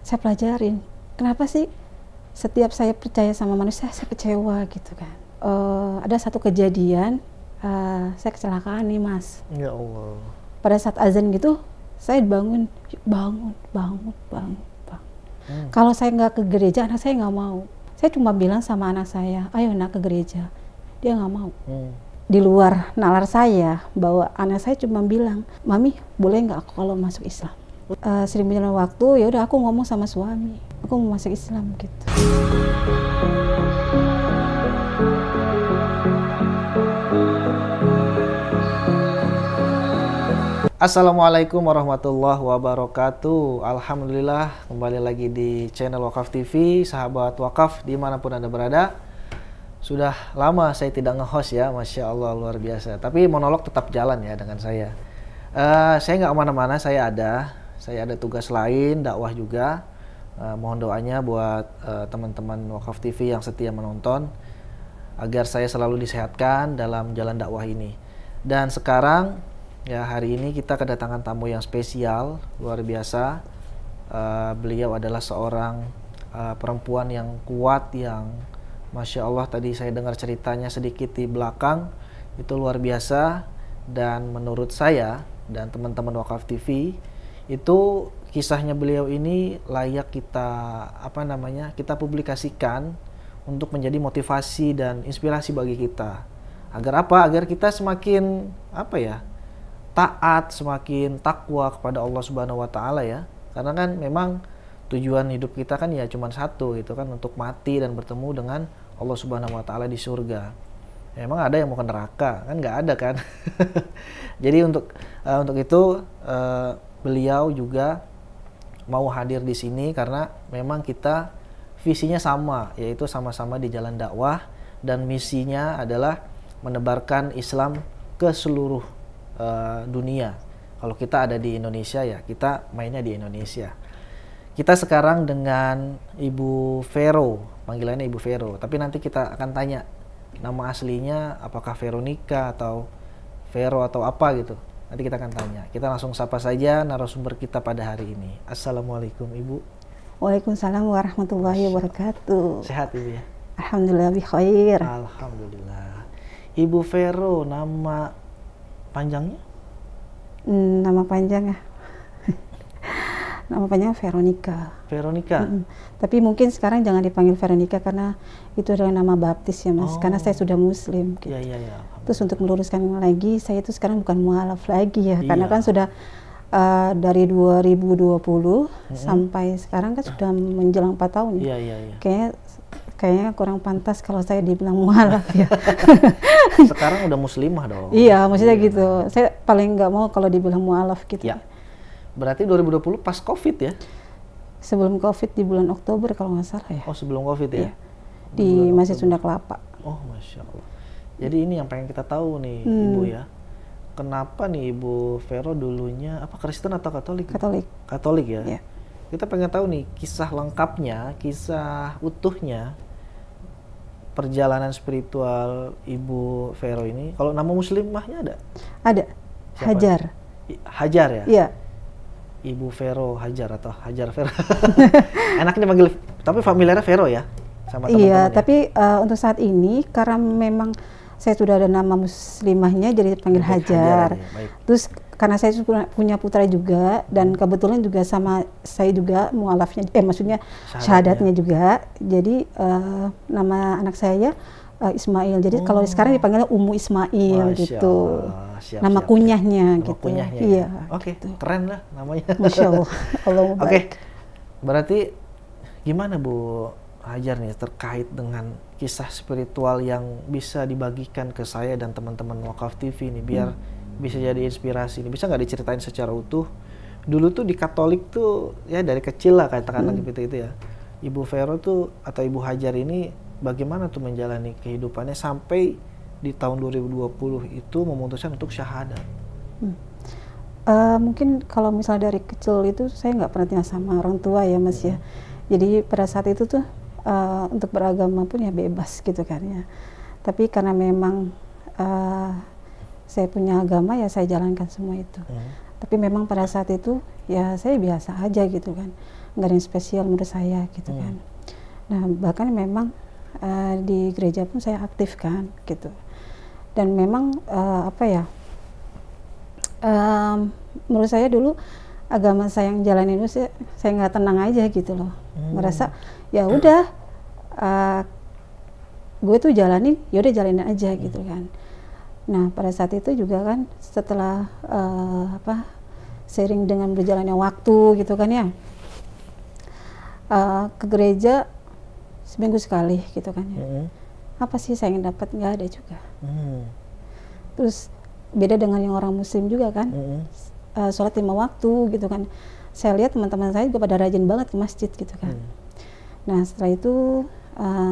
saya pelajarin. Kenapa sih setiap saya percaya sama manusia, saya kecewa gitu kan. Ada satu kejadian, saya kecelakaan nih Mas. Ya Allah. Pada saat azan gitu, saya bangun. Kalau saya nggak ke gereja, anak saya nggak mau. Saya cuma bilang sama anak saya, ayo nak ke gereja. Dia nggak mau. Di luar nalar saya, bahwa anak saya cuma bilang, Mami boleh nggak aku kalau masuk Islam? Sering berjalan waktu, ya udah aku ngomong sama suami, aku mau masuk Islam gitu. Assalamualaikum warahmatullahi wabarakatuh. Alhamdulillah, kembali lagi di channel Wakaf TV, sahabat wakaf dimanapun Anda berada. Sudah lama saya tidak nge-host ya, Masya Allah, luar biasa. Tapi monolog tetap jalan ya dengan saya. Saya nggak kemana-mana, saya ada tugas lain, dakwah juga. Mohon doanya buat teman-teman Wakaf TV yang setia menonton, agar saya selalu disehatkan dalam jalan dakwah ini. Dan sekarang, ya hari ini kita kedatangan tamu yang spesial, luar biasa. Beliau adalah seorang perempuan yang kuat, yang Masya Allah, tadi saya dengar ceritanya sedikit di belakang, itu luar biasa. Dan menurut saya dan teman-teman Wakaf TV, itu kisahnya beliau ini layak kita publikasikan untuk menjadi motivasi dan inspirasi bagi kita. Agar apa? Agar kita semakin taat, semakin takwa kepada Allah Subhanahu wa taala ya. Karena kan memang tujuan hidup kita kan ya cuma satu gitu kan, untuk mati dan bertemu dengan Allah Subhanahu wa taala di surga. Ya, emang ada yang mau ke neraka? Kan nggak ada kan. Jadi untuk itu beliau juga mau hadir di sini karena memang kita visinya sama, yaitu sama-sama di jalan dakwah, dan misinya adalah menebarkan Islam ke seluruh dunia. Kalau kita ada di Indonesia ya, kita mainnya di Indonesia. Kita sekarang dengan Ibu Vero, panggilannya Ibu Vero. Tapi nanti kita akan tanya nama aslinya apakah Veronica atau Vero atau apa gitu. Nanti kita akan tanya. Kita langsung sapa saja narasumber kita pada hari ini. Assalamualaikum Ibu. Waalaikumsalam warahmatullahi wabarakatuh. Sehat Ibu ya? Alhamdulillah bi khair. Alhamdulillah. Ibu Vero, nama panjangnya? Nama panjangnya nama panjangnya Veronica. Veronica. Tapi mungkin sekarang jangan dipanggil Veronica karena itu adalah nama baptis ya Mas. Karena saya sudah Muslim. Gitu. Iya. Terus untuk meluruskan lagi, saya itu sekarang bukan mualaf lagi ya, karena kan sudah dari 2020 sampai sekarang kan sudah menjelang 4 tahun ya. Iya. Kayaknya kurang pantas kalau saya dibilang mualaf ya. Sekarang udah muslimah dong. Iya, maksudnya gitu. Saya paling nggak mau kalau dibilang mualaf gitu. Ya. Berarti 2020 pas COVID ya? Sebelum COVID di bulan Oktober kalau nggak salah ya. Oh, sebelum COVID ya? Iya. Di Masjid Sunda Kelapa. Oh, Masya Allah. Jadi ini yang pengen kita tahu nih, Ibu ya. Kenapa nih Ibu Vero dulunya Kristen atau Katolik? Katolik ya? Iya. Kita pengen tahu nih kisah lengkapnya, kisah utuhnya perjalanan spiritual Ibu Vero ini. Kalau nama muslimahnya ada? Ada. Siapa? Hajar. Hajar ya? Iya. Ibu Vero Hajar atau Hajar Vero. Enaknya panggil, tapi familiarnya Vero ya? Sama teman-teman. Iya, tapi untuk saat ini karena memang saya sudah ada nama muslimahnya jadi dipanggil Hajar. Ya, terus karena saya punya putra juga dan kebetulan juga sama saya juga mualafnya, maksudnya syahadatnya juga. Jadi nama anak saya Ismail. Jadi kalau sekarang dipanggilnya Ummu Ismail. Masya gitu. Nama kunyahnya gitu. Kunyahnya, iya. Oke, gitu. Keren lah namanya. Masya Allah. Oke. Berarti gimana Bu Hajar nih terkait dengan kisah spiritual yang bisa dibagikan ke saya dan teman-teman Wakaf TV nih biar bisa jadi inspirasi nih. Bisa nggak diceritain secara utuh? Dulu tuh di Katolik tuh ya dari kecil lah katakanlah gitu ya. Ibu Vero tuh atau Ibu Hajar ini bagaimana tuh menjalani kehidupannya sampai di tahun 2020 itu memutuskan untuk syahadat? Mungkin kalau misalnya dari kecil itu saya nggak pernah tinggal sama orang tua ya Mas ya. Jadi pada saat itu tuh untuk beragama pun ya bebas gitu kan ya. Tapi karena memang saya punya agama ya saya jalankan semua itu. Tapi memang pada saat itu ya saya biasa aja gitu kan. nggak ada yang spesial menurut saya gitu kan. Nah bahkan memang di gereja pun saya aktif kan gitu. Dan memang menurut saya dulu agama saya yang jalanin itu saya nggak tenang aja gitu loh. Merasa ya udah gue tuh jalanin, ya udah jalanin aja gitu kan. Nah pada saat itu juga kan setelah seiring dengan berjalannya waktu gitu kan ya, ke gereja seminggu sekali gitu kan ya. Apa sih saya yang dapat? Nggak ada juga. Terus beda dengan yang orang muslim juga kan, sholat 5 waktu gitu kan. Saya lihat teman-teman saya juga pada rajin banget ke masjid gitu kan. Nah setelah itu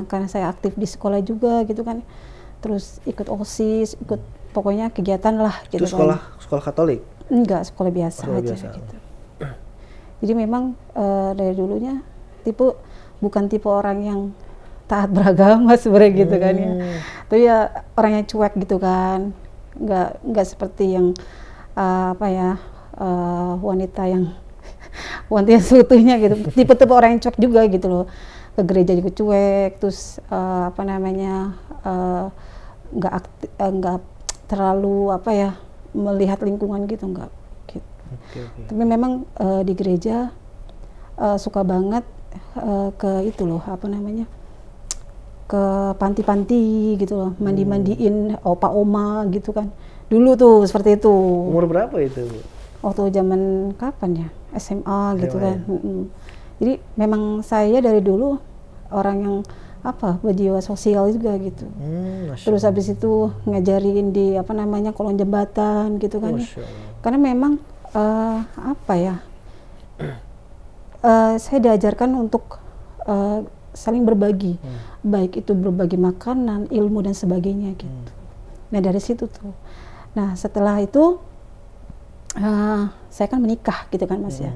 karena saya aktif di sekolah juga gitu kan, terus ikut OSIS, ikut pokoknya kegiatan lah gitu. Itu sekolah Katolik? Enggak, sekolah biasa aja gitu. Jadi memang dari dulunya bukan tipe orang yang taat beragama sebenarnya gitu kan ya. Tapi ya orang yang cuek gitu kan, nggak seperti yang wanita yang seutuhnya gitu. Tipe-tipe orang yang cuek juga gitu loh. Ke gereja juga cuek, terus nggak terlalu melihat lingkungan gitu, nggak gitu. Tapi memang di gereja suka banget ke itu loh, ke panti-panti gitu loh, mandi-mandiin opa-oma gitu kan. Dulu tuh seperti itu. Umur berapa itu, Bu? Waktu zaman kapan ya? SMA gitu kan. Jadi memang saya dari dulu orang yang berjiwa sosial juga gitu. Terus habis itu ngajarin di kolong jembatan gitu kan. Karena memang saya diajarkan untuk saling berbagi, baik itu berbagi makanan, ilmu dan sebagainya gitu. Nah dari situ tuh. Nah setelah itu saya kan menikah gitu kan Mas ya.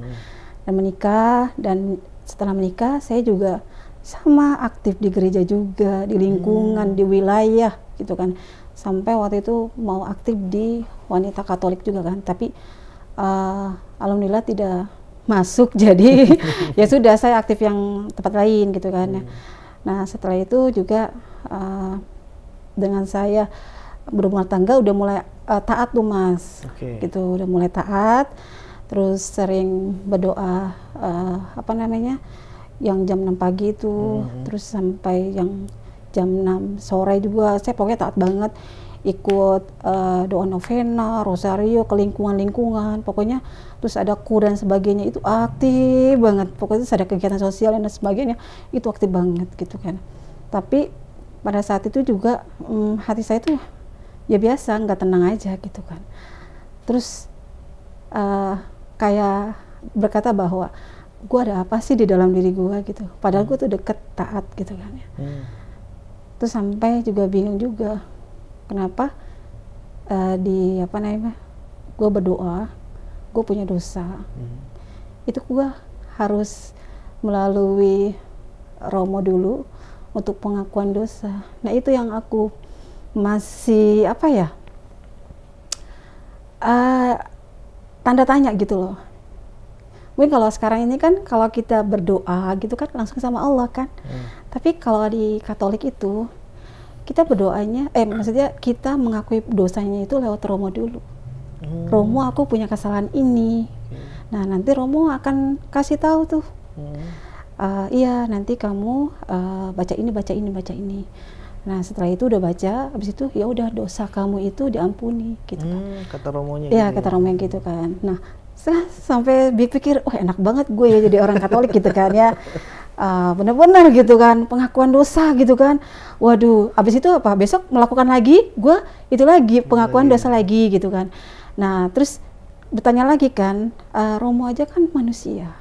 Dan menikah, dan setelah menikah saya juga sama aktif di gereja juga, di lingkungan, di wilayah gitu kan. Sampai waktu itu mau aktif di wanita Katolik juga kan, tapi alhamdulillah tidak masuk, jadi ya sudah saya aktif yang tempat lain gitu kan ya. Nah setelah itu juga dengan saya berumah tangga udah mulai taat tuh Mas, gitu, udah mulai taat. Terus sering berdoa yang jam 6 pagi itu, terus sampai yang jam 6 sore juga saya pokoknya taat banget, ikut doa novena, rosario ke lingkungan, pokoknya. Terus ada kur dan sebagainya, itu aktif banget, pokoknya ada kegiatan sosial dan sebagainya, itu aktif banget gitu kan. Tapi pada saat itu juga hati saya tuh ya biasa, nggak tenang aja gitu kan. Terus kayak berkata bahwa gue ada apa sih di dalam diri gue gitu, padahal gue tuh deket taat gitu kan ya. Terus sampai juga bingung juga kenapa gue berdoa, gue punya dosa, itu gue harus melalui Romo dulu untuk pengakuan dosa. Nah itu yang aku masih tanda tanya gitu loh. Mungkin kalau sekarang ini kan kalau kita berdoa gitu kan langsung sama Allah kan. Tapi kalau di Katolik itu kita berdoanya, maksudnya kita mengakui dosanya itu lewat Romo dulu. Romo, aku punya kesalahan ini. Nah nanti Romo akan kasih tahu tuh. Iya nanti kamu baca ini. Nah setelah itu udah baca, habis itu ya udah dosa kamu itu diampuni gitu kan. Kata Romonya. Iya kata Romonya gitu kan. Nah sampai pikir, enak banget gue ya jadi orang Katolik gitu kan ya. Bener-bener gitu kan, pengakuan dosa gitu kan. Waduh, abis itu besok melakukan lagi, gue itu lagi pengakuan dosa lagi gitu kan. Nah terus bertanya lagi kan, Romo aja kan manusia,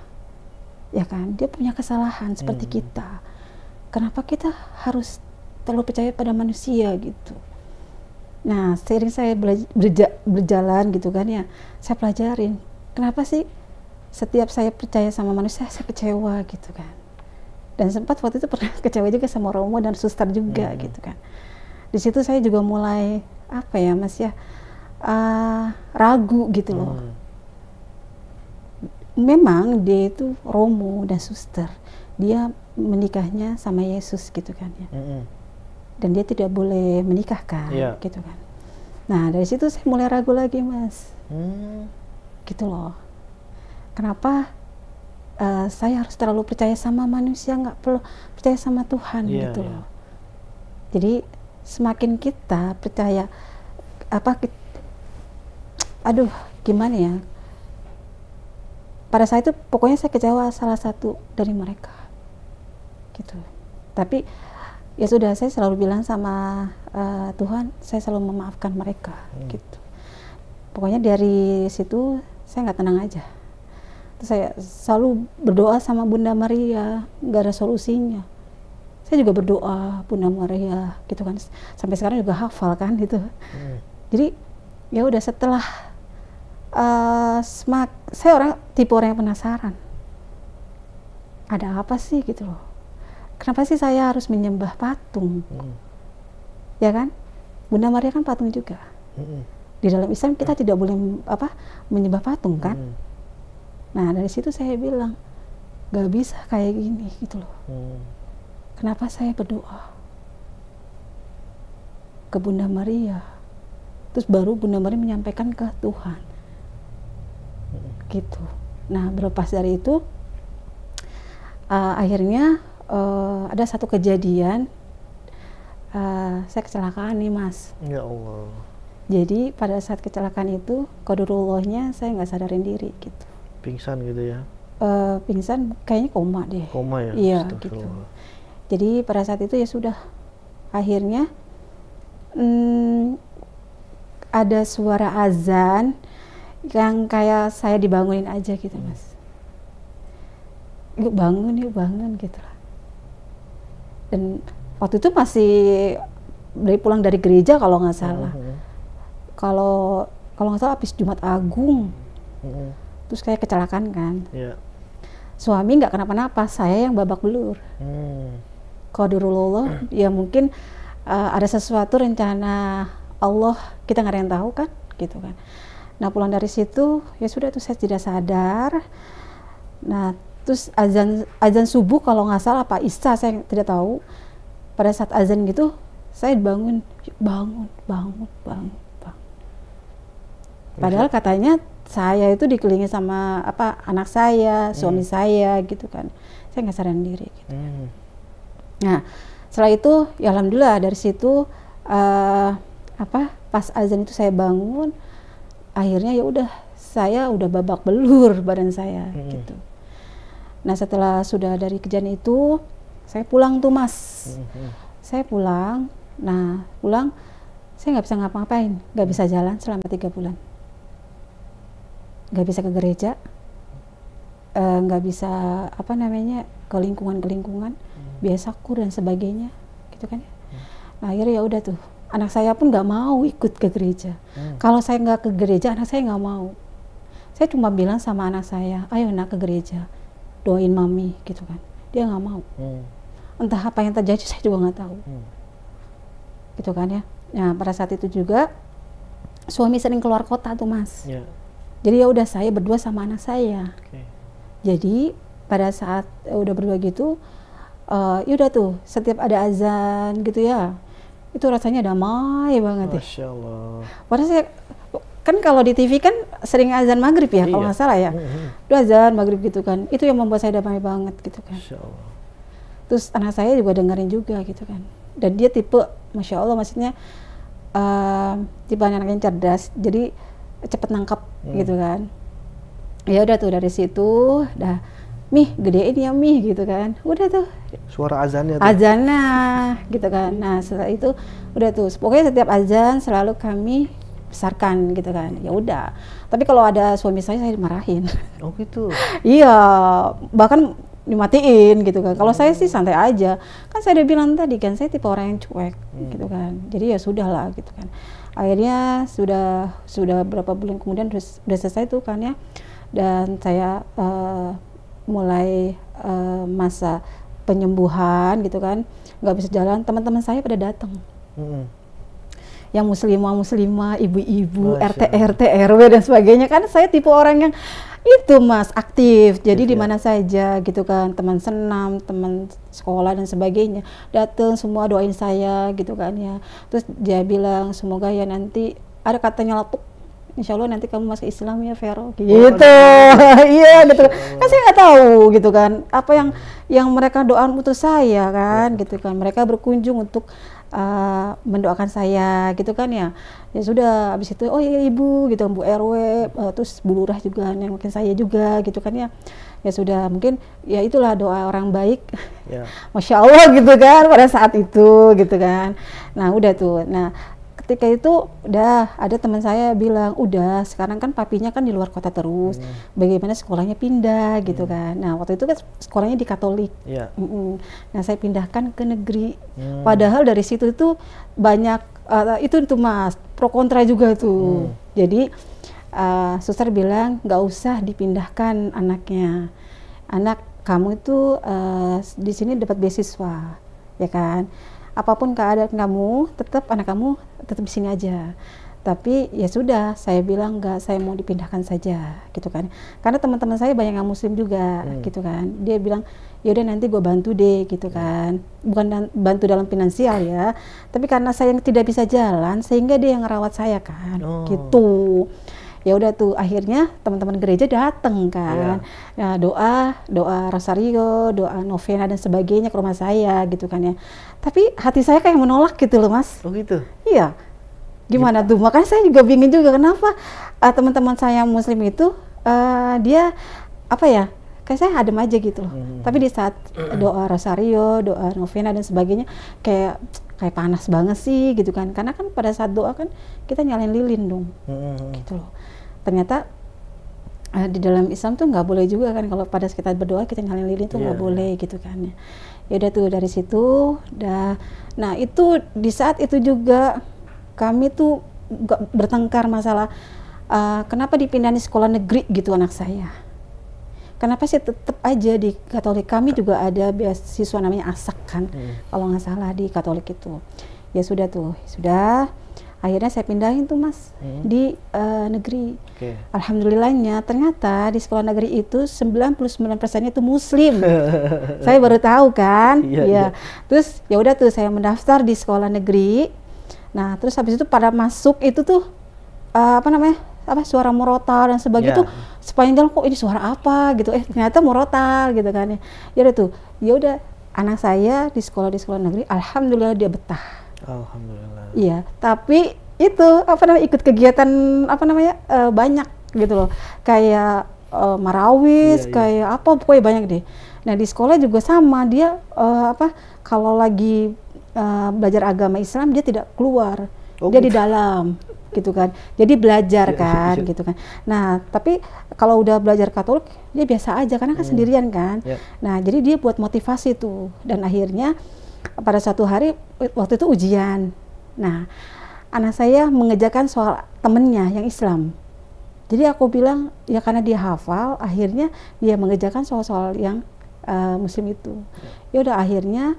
ya kan, dia punya kesalahan seperti kita. Kenapa kita harus terlalu percaya pada manusia gitu? Nah seiring saya berjalan gitu kan ya, saya pelajarin kenapa sih setiap saya percaya sama manusia saya kecewa gitu kan. Dan sempat waktu itu pernah kecewa juga sama Romo dan suster juga gitu kan. Di situ saya juga mulai ragu gitu loh. memang dia itu romo dan suster, dia menikahnya sama Yesus gitu kan ya, dan dia tidak boleh menikahkan gitu kan. Nah dari situ saya mulai ragu lagi mas, gitu loh. Kenapa saya harus terlalu percaya sama manusia, nggak perlu percaya sama Tuhan gitu loh. Jadi semakin kita percaya aduh gimana ya, pada saat itu pokoknya saya kecewa salah satu dari mereka gitu. Tapi ya sudah, saya selalu bilang sama Tuhan, saya selalu memaafkan mereka gitu. Pokoknya dari situ saya nggak tenang aja. Terus saya selalu berdoa sama Bunda Maria, nggak ada solusinya. Saya juga berdoa Bunda Maria gitu kan, sampai sekarang juga hafal kan gitu. Jadi ya udah, setelah saya tipe orang yang penasaran, ada apa sih gitu loh, kenapa sih saya harus menyembah patung, ya kan? Bunda Maria kan patung juga. Di dalam Islam kita tidak boleh menyembah patung kan. Nah dari situ saya bilang gak bisa kayak gini gitu loh. Kenapa saya berdoa ke Bunda Maria, terus baru Bunda Maria menyampaikan ke Tuhan gitu. Nah berlepas dari itu akhirnya ada satu kejadian, saya kecelakaan nih mas. Ya Allah. Jadi pada saat kecelakaan itu qadarullahnya saya nggak sadarin diri gitu. Pingsan gitu ya? Pingsan, kayaknya koma deh. Koma ya? Iya gitu. Jadi pada saat itu ya sudah, akhirnya ada suara azan yang kayak saya dibangunin aja gitu mas. Yuk bangun gitu lah. Dan waktu itu masih pulang dari gereja kalau nggak salah. Kalau nggak salah habis Jumat Agung. Terus kayak kecelakaan kan. Suami nggak kenapa-napa, saya yang babak belur. Qadarullah, ya mungkin ada sesuatu rencana Allah, kita nggak ada yang tahu kan, gitu kan. Nah pulang dari situ, ya sudah tuh saya tidak sadar. Nah terus azan subuh kalau nggak salah apa isya, saya tidak tahu. Pada saat azan gitu, saya bangun. Padahal katanya saya itu dikelilingi sama anak saya, suami saya gitu kan. Saya nggak sadar diri gitu. Nah setelah itu ya alhamdulillah dari situ pas azan itu saya bangun, akhirnya ya udah, saya udah babak belur badan saya gitu. Nah setelah sudah dari kejadian itu saya pulang tuh mas. Saya pulang, saya nggak bisa ngapa-ngapain, nggak bisa jalan selama 3 bulan, nggak bisa ke gereja, nggak bisa ke lingkungan biasa kur dan sebagainya gitu kan. Nah akhirnya ya udah tuh, anak saya pun nggak mau ikut ke gereja. Kalau saya nggak ke gereja, anak saya nggak mau. Saya cuma bilang sama anak saya, ayo nak ke gereja, doain mami gitu kan. Dia nggak mau. Entah apa yang terjadi saya juga nggak tahu. Gitu kan ya. Nah pada saat itu juga suami sering keluar kota tuh mas. Jadi ya udah, saya berdua sama anak saya. Jadi pada saat udah berdua gitu, ya udah tuh setiap ada azan gitu ya, itu rasanya damai banget. Masya Allah. Padahal saya kan kalau di TV kan sering azan maghrib ya, kalau nggak salah ya. Itu azan maghrib gitu kan, itu yang membuat saya damai banget gitu kan. Masya Allah. Terus anak saya juga dengerin juga gitu kan. Dan dia tipe, Masya Allah, maksudnya tipe anak yang cerdas, jadi cepet nangkep gitu kan. Ya udah tuh dari situ, dah Mih gedein ya Mih gitu kan. Udah tuh suara azannya tuh. Azannya gitu kan. Nah setelah itu udah tuh, pokoknya setiap azan selalu kami besarkan gitu kan. Ya udah. Tapi kalau ada suami saya dimarahin. Oh gitu. Iya, bahkan dimatiin gitu kan. Kalau saya sih santai aja. Kan saya udah bilang tadi kan, saya tipe orang yang cuek gitu kan. Jadi ya sudah lah gitu kan. Akhirnya sudah berapa bulan kemudian udah selesai tuh kan ya. Dan saya mulai masa penyembuhan gitu kan, nggak bisa jalan, teman-teman saya pada datang, yang muslimah, ibu-ibu, RT, RW dan sebagainya. Kan saya tipe orang yang Itu Mas, aktif. Jadi Aktif, di ya. mana saja gitu kan, teman senam, teman sekolah dan sebagainya, datang semua doain saya gitu kan ya. Terus dia bilang semoga ya nanti ada katanya letuk, insya Allah nanti kamu masuk Islam ya Vero gitu. Iya gitu. Kan saya nggak tahu gitu kan apa yang mereka doakan untuk saya kan gitu kan. Mereka berkunjung untuk mendoakan saya gitu kan ya. Ya sudah, habis itu oh iya ibu gitu, Bu RW, terus Bu Lurah juga nengokin saya juga gitu kan ya. Ya sudah, mungkin ya itulah doa orang baik. Ya. Masya Allah gitu kan pada saat itu gitu kan. Nah udah tuh. Nah ketika itu udah ada teman saya bilang udah sekarang kan papinya kan di luar kota terus, bagaimana sekolahnya pindah gitu kan. Nah waktu itu kan sekolahnya di Katolik. Ya. Nah saya pindahkan ke negeri. Padahal dari situ itu banyak itu Mas pro kontra juga tuh. Jadi suster bilang nggak usah dipindahkan anaknya. Anak kamu itu di sini dapat beasiswa, ya kan. Apapun keadaan kamu, tetap anak kamu tetap di sini aja. Tapi ya sudah, saya bilang enggak, saya mau dipindahkan saja, gitu kan. Karena teman-teman saya banyak yang muslim juga, gitu kan. Dia bilang, ya udah nanti gue bantu deh, gitu kan. Bukan bantu dalam finansial ya, tapi karena saya tidak bisa jalan, sehingga dia yang ngerawat saya kan, gitu. Ya udah tuh akhirnya teman-teman gereja datang kan. Nah, doa rosario, doa novena dan sebagainya ke rumah saya gitu kan ya. Tapi hati saya kayak menolak gitu loh Mas. Oh gitu. Iya. Gimana tuh? Makanya saya juga bingung juga kenapa teman-teman saya muslim itu dia apa ya? Kayak saya adem aja gitu loh. Tapi di saat doa rosario, doa novena dan sebagainya kayak panas banget sih gitu kan. Karena kan pada saat doa kan kita nyalain lilin dong. Gitu loh. Ternyata di dalam Islam tuh nggak boleh juga kan kalau pada kita berdoa kita nyalain lilin tuh nggak boleh gitu kan ya. Ya udah tuh dari situ nah itu di saat itu juga kami tuh bertengkar masalah kenapa dipindahin sekolah negeri gitu anak saya. Kenapa sih tetap aja di Katolik? Kami juga ada beasiswa namanya ASAK kan, kalau nggak salah di Katolik itu. Ya sudah tuh, sudah. Akhirnya saya pindahin tuh Mas di negeri. Alhamdulillahnya ternyata di sekolah negeri itu 99%-nya itu muslim. Saya baru tahu kan. Iya. Terus ya udah tuh saya mendaftar di sekolah negeri. Nah, terus habis itu pada masuk itu tuh suara murotal dan sebagainya tuh sepanjang jalan kok ini suara apa gitu. Ternyata murotal gitu kan ya. Ya udah tuh. Ya udah anak saya di sekolah negeri alhamdulillah dia betah. Alhamdulillah. Iya, tapi itu ikut kegiatan banyak gitu loh. Kayak marawis, kayak apa pokoknya banyak deh. Nah, di sekolah juga sama, dia kalau lagi belajar agama Islam dia tidak keluar. Dia di dalam gitu kan. Jadi belajar kan gitu kan. Nah, tapi kalau udah belajar Katolik dia biasa aja karena kan sendirian kan. Nah, jadi dia buat motivasi tuh dan akhirnya pada suatu hari waktu itu ujian. Nah, anak saya mengerjakan soal temennya yang Islam. Jadi aku bilang ya karena dia hafal, akhirnya dia mengerjakan soal-soal yang Muslim itu. Ya udah akhirnya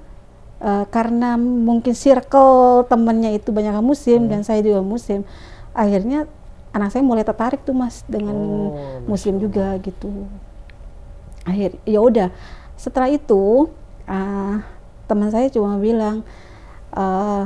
karena mungkin circle temennya itu banyak yang Muslim dan saya juga Muslim, akhirnya anak saya mulai tertarik tuh Mas dengan Muslim juga gitu. Ya udah setelah itu teman saya cuma bilang,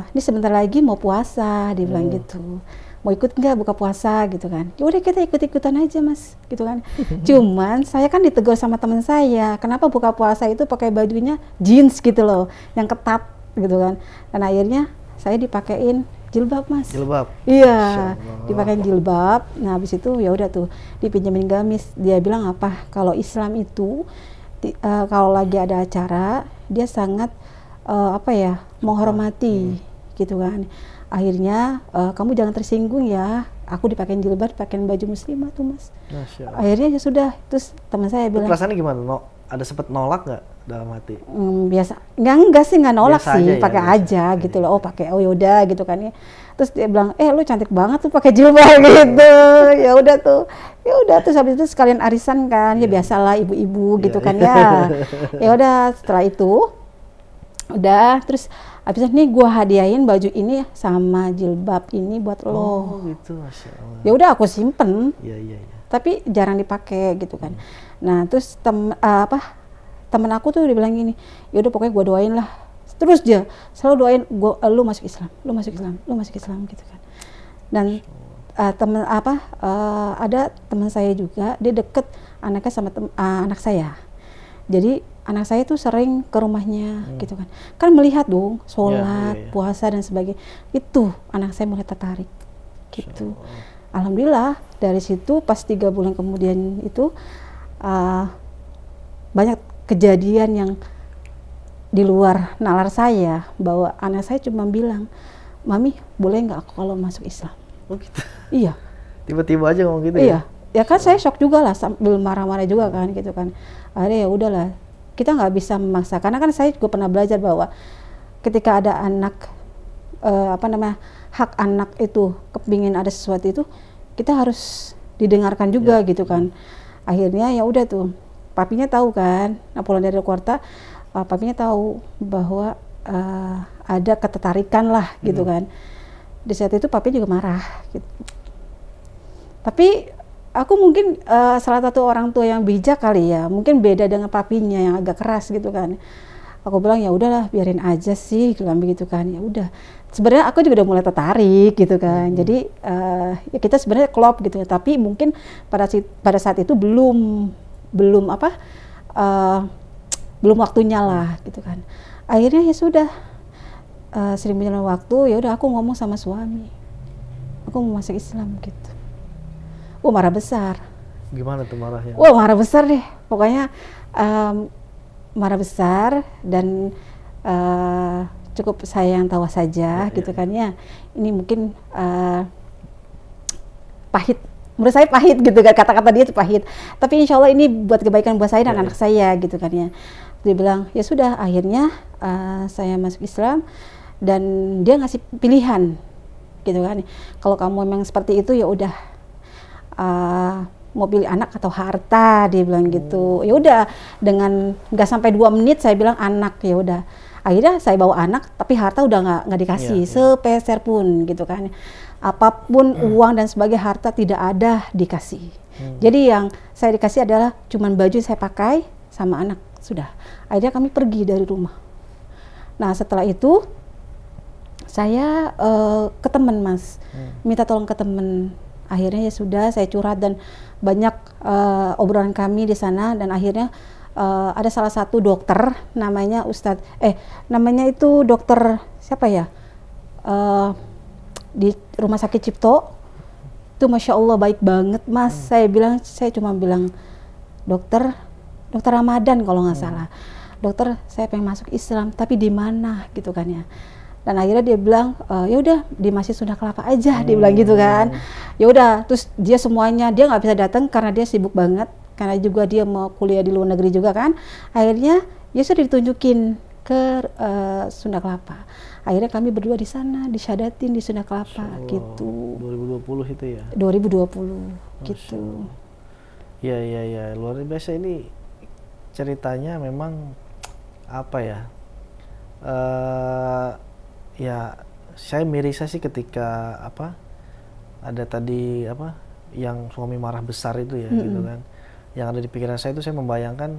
ini sebentar lagi mau puasa, dia bilang gitu. Mau ikut nggak buka puasa gitu kan? Ya udah kita ikut-ikutan aja Mas, gitu kan. Cuman saya kan ditegur sama teman saya, kenapa buka puasa itu pakai bajunya jeans gitu loh, yang ketat gitu kan. Dan akhirnya saya dipakein jilbab Mas. Jilbab. Iya, dipakein jilbab. Nah habis itu ya udah tuh dipinjemin gamis. Dia bilang apa? Kalau Islam itu kalau lagi ada acara dia sangat menghormati gitu kan. Akhirnya kamu jangan tersinggung ya, aku dipakein jilbab, pakein baju muslimah tuh Mas. Akhirnya ya sudah. Terus teman saya bilang, perasaannya gimana? Ada sempet nolak nggak dalam hati? Biasa, enggak sih, nggak nolak biasa sih, pakai aja gitu loh. Oh yaudah gitu kan ya. Terus dia bilang, lu cantik banget tuh pakai jilbab gitu. Ya udah terus habis itu sekalian arisan kan, ya biasalah ibu-ibu gitu kan ya. Ya udah setelah itu udah terus abis itu nih gue hadiahin baju ini sama jilbab ini buat lo. Gitu, Masya Allah. Ya udah aku simpen. Iya. tapi jarang dipakai gitu kan. Nah terus temen aku tuh dibilang gini, yaudah pokoknya gue doain lah, terus dia selalu doain gue, lu masuk Islam, lu masuk Islam, lu masuk Islam gitu kan. Dan ada teman saya juga, dia deket anaknya sama anak saya, jadi anak saya tuh sering ke rumahnya gitu kan melihat dong sholat, puasa dan sebagainya, itu anak saya mulai tertarik gitu. Alhamdulillah dari situ pas 3 bulan kemudian itu banyak kejadian yang di luar nalar saya, bahwa anak saya cuma bilang, mami boleh nggak aku kalau masuk Islam? Oh gitu? Iya. Tiba-tiba aja ngomong gitu ya? Ya kan saya shock juga lah, sambil marah-marah juga kan gitu kan. Akhirnya ya udahlah, kita nggak bisa memaksa, karena kan saya juga pernah belajar bahwa ketika ada anak hak anak itu kepingin ada sesuatu itu, kita harus didengarkan juga gitu kan. Akhirnya ya udah tuh, papinya tahu kan, nah pulang dari Jakarta, papinya tahu bahwa ada ketertarikan lah gitu kan. Di saat itu papi juga marah gitu. Tapi aku mungkin salah satu orang tua yang bijak kali ya, mungkin beda dengan papinya yang agak keras gitu kan. Aku bilang ya udahlah, biarin aja sih, bilang begitu kan. Ya udah. Sebenarnya aku juga udah mulai tertarik gitu kan. Jadi ya kita sebenarnya klop gitu ya. Tapi mungkin pada saat itu belum waktunya lah gitu kan. Akhirnya ya sudah, sering berjalan waktu, ya udah aku ngomong sama suami, aku mau masuk Islam gitu. Marah besar. Gimana tuh marahnya? Marah besar deh. Pokoknya marah besar dan cukup saya yang tahu saja gitu kan ya. Ini mungkin pahit. Menurut saya pahit gitu kan, kata-kata dia itu pahit. Tapi insya Allah ini buat kebaikan buat saya dan anak saya gitu kan ya. Dia bilang, ya sudah, akhirnya saya masuk Islam dan dia ngasih pilihan gitu kan. Kalau kamu memang seperti itu ya udah, mau pilih anak atau harta, dia bilang gitu. Ya udah, dengan nggak sampai 2 menit saya bilang anak, ya udah. Akhirnya saya bawa anak, tapi harta udah nggak dikasih sepeser pun gitu kan. Apapun uang dan sebagainya, harta tidak ada dikasih. Jadi yang saya dikasih adalah cuman baju saya pakai sama anak, sudah. Akhirnya kami pergi dari rumah. Nah setelah itu saya ke teman Mas, minta tolong ke teman. Akhirnya ya sudah, saya curhat dan banyak obrolan kami di sana. Dan akhirnya ada salah satu dokter, namanya namanya itu dokter siapa ya, di Rumah Sakit Cipto. Itu Masya Allah baik banget Mas. Saya cuma bilang, dokter Ramadan kalau nggak salah, dokter saya pengen masuk Islam tapi di mana gitu kan ya. Dan akhirnya dia bilang, ya udah di Masjid Sunda Kelapa aja, dia bilang gitu kan. Ya udah, terus dia semuanya, dia nggak bisa datang karena dia sibuk banget, karena juga dia mau kuliah di luar negeri juga kan. Akhirnya ya sudah ditunjukin ke Sunda Kelapa. Akhirnya kami berdua di sana, disyahadatin di Sunda Kelapa gitu. 2020 itu ya? 2020 gitu. Iya, luar biasa ini ceritanya. Memang apa ya? Ya saya mirisnya sih ketika ada tadi yang suami marah besar itu ya gitu kan. Yang ada di pikiran saya itu, saya membayangkan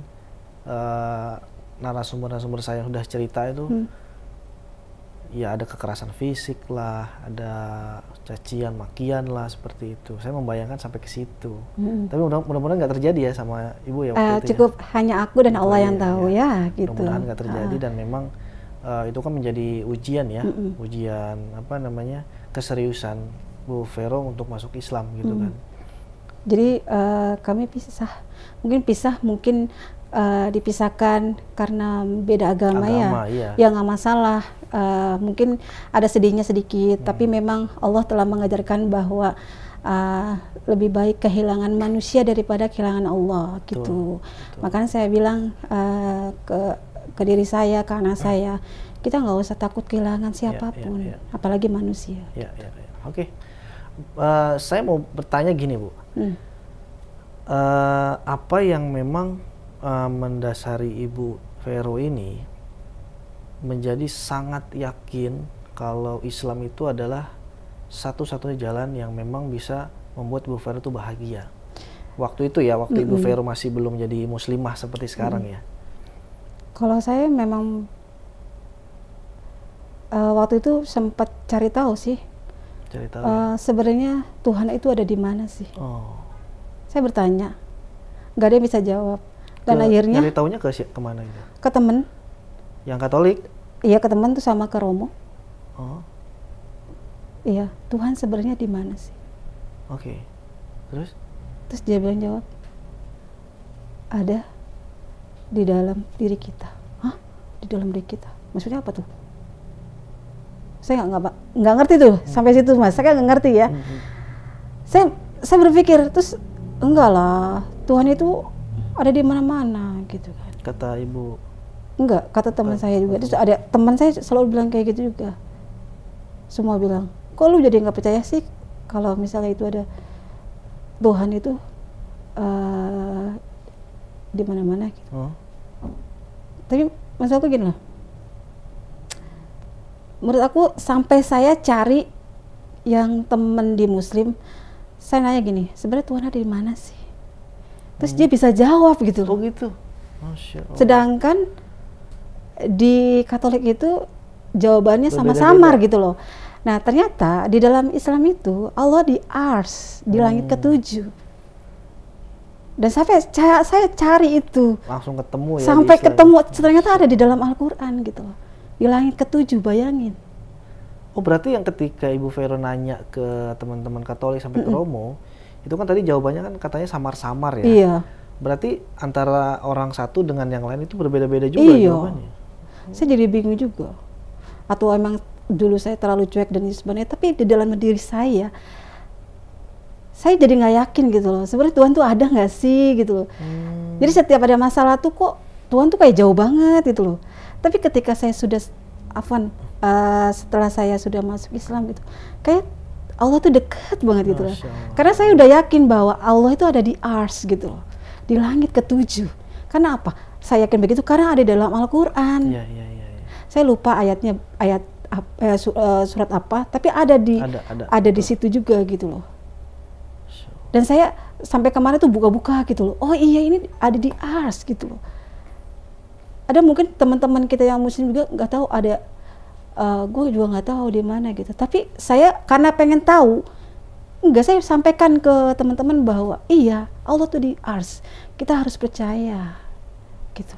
narasumber saya yang sudah cerita itu ya ada kekerasan fisik lah, ada cacian makian lah, seperti itu. Saya membayangkan sampai ke situ. Tapi mudah-mudahan nggak terjadi ya sama ibu ya waktu itu. Cukup ya. hanya aku dan Allah yang tahu ya gitu. Mudah-mudahan nggak terjadi dan memang itu kan menjadi ujian ya, ujian keseriusan Bu Vero untuk masuk Islam gitu kan. Jadi kami mungkin dipisahkan karena beda agama ya. Ya nggak masalah, mungkin ada sedihnya sedikit, tapi memang Allah telah mengajarkan bahwa lebih baik kehilangan manusia daripada kehilangan Allah gitu. Makanya saya bilang ke diri saya, ke anak saya, kita nggak usah takut kehilangan siapapun, apalagi manusia. Oke. Saya mau bertanya gini Bu, apa yang memang mendasari Ibu Vero ini menjadi sangat yakin kalau Islam itu adalah satu-satunya jalan yang memang bisa membuat Bu Vero itu bahagia? Waktu itu ya, waktu Ibu Vero masih belum jadi muslimah seperti sekarang ya. Kalau saya memang waktu itu sempat cari tahu sih. Cari tahu. Ya? Sebenarnya Tuhan itu ada di mana sih? Oh. Saya bertanya, nggak ada yang bisa jawab. Dan akhirnya nyari taunya kemana gitu? Ke temen. Yang Katolik? Iya, ke temen tuh sama ke Romo. Oh. Iya, Tuhan sebenarnya di mana sih? Oke. Terus? Terus dia bilang jawab, ada di dalam diri kita. Hah? Di dalam diri kita? Maksudnya apa tuh? Saya nggak ngerti tuh sampai situ Mas. Saya nggak ngerti ya. Saya berpikir terus enggak lah, Tuhan itu ada di mana-mana gitu kan. Kata Ibu? Enggak, kata teman saya juga. Terus ada teman saya selalu bilang kayak gitu juga. Semua bilang, kok lu jadi nggak percaya sih kalau misalnya itu ada Tuhan itu di mana-mana gitu. Tapi maksud aku gini loh, menurut aku sampai saya cari yang temen di Muslim, saya nanya gini, sebenarnya Tuhan ada di mana sih? Terus dia bisa jawab gitu loh. Oh gitu. Masya Allah. Sedangkan di Katolik itu jawabannya sama samar gitu loh. Nah ternyata di dalam Islam itu Allah di Ars, di langit ketujuh. Dan saya cari itu. Langsung ketemu ya. Sampai ketemu, ternyata ada di dalam Al-Quran gitu loh. Di langit ketujuh, bayangin. Oh berarti yang ketika Ibu Vero nanya ke teman-teman Katolik sampai ke Romo, itu kan tadi jawabannya kan katanya samar-samar ya. Iya. Berarti antara orang satu dengan yang lain itu berbeda-beda juga jawabannya. Saya jadi bingung juga. Atau emang dulu saya terlalu cuek dan sebenarnya, tapi di dalam diri saya jadi nggak yakin gitu loh. Sebenarnya Tuhan tuh ada nggak sih gitu loh. Jadi setiap ada masalah tuh kok Tuhan tuh kayak jauh banget gitu loh. Tapi ketika saya sudah setelah saya sudah masuk Islam gitu, kayak Allah tuh dekat banget gitu loh. Karena saya udah yakin bahwa Allah itu ada di Ars gitu loh, di langit ketujuh. Karena apa? Saya yakin begitu karena ada dalam Al-Quran. Saya lupa ayatnya, surat apa, tapi ada di situ juga gitu loh. Dan saya sampai kemarin tuh buka-buka gitu loh. Oh iya, ini ada di Ars gitu loh. Ada mungkin teman-teman kita yang Muslim juga nggak tahu ada. Gue juga nggak tahu di mana gitu. Tapi saya karena pengen tahu, saya sampaikan ke teman-teman bahwa iya Allah tuh di Ars. Kita harus percaya, gitu.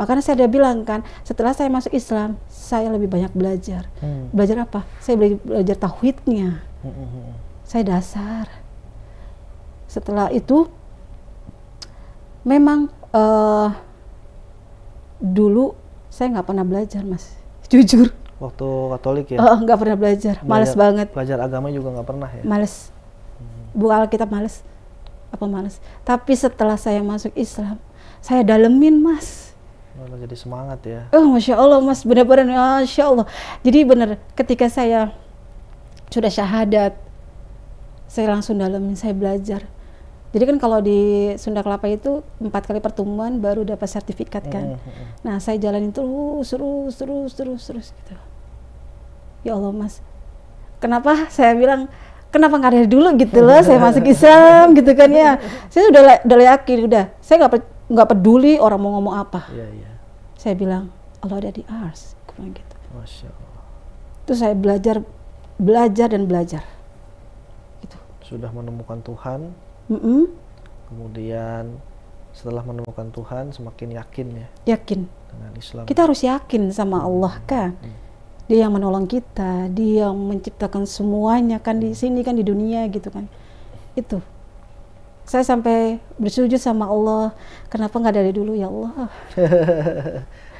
Makanya saya udah bilang kan, setelah saya masuk Islam, saya lebih banyak belajar. Belajar apa? Saya belajar tauhidnya. Saya dasar. Setelah itu, memang dulu saya nggak pernah belajar, Mas. Jujur. Waktu Katolik ya? Nggak pernah belajar, males banget. Belajar agama juga nggak pernah ya? Males. Buka Alkitab males. Apa males? Tapi setelah saya masuk Islam, saya dalemin, Mas. Malah jadi semangat ya? Masya Allah, Mas. Benar-benar, Masya Allah. Jadi benar, ketika saya sudah syahadat, saya langsung dalemin, saya belajar. Jadi kan kalau di Sunda Kelapa itu 4 kali pertemuan baru dapat sertifikat kan. Nah saya jalanin terus gitu. Ya Allah Mas, kenapa saya bilang kenapa nggak dari dulu gitu loh saya masuk Islam gitu kan ya. Saya udah yakin saya nggak peduli orang mau ngomong apa. Saya bilang Allah ada di Ars, gitu. Masya Allah. Terus saya belajar dan belajar. Gitu. Sudah menemukan Tuhan. Kemudian setelah menemukan Tuhan semakin yakin ya. Yakin. Dengan Islam. Kita harus yakin sama Allah kan. Dia yang menolong kita, dia yang menciptakan semuanya kan di sini kan di dunia gitu kan. Itu. Saya sampai bersujud sama Allah, kenapa nggak dari dulu ya Allah.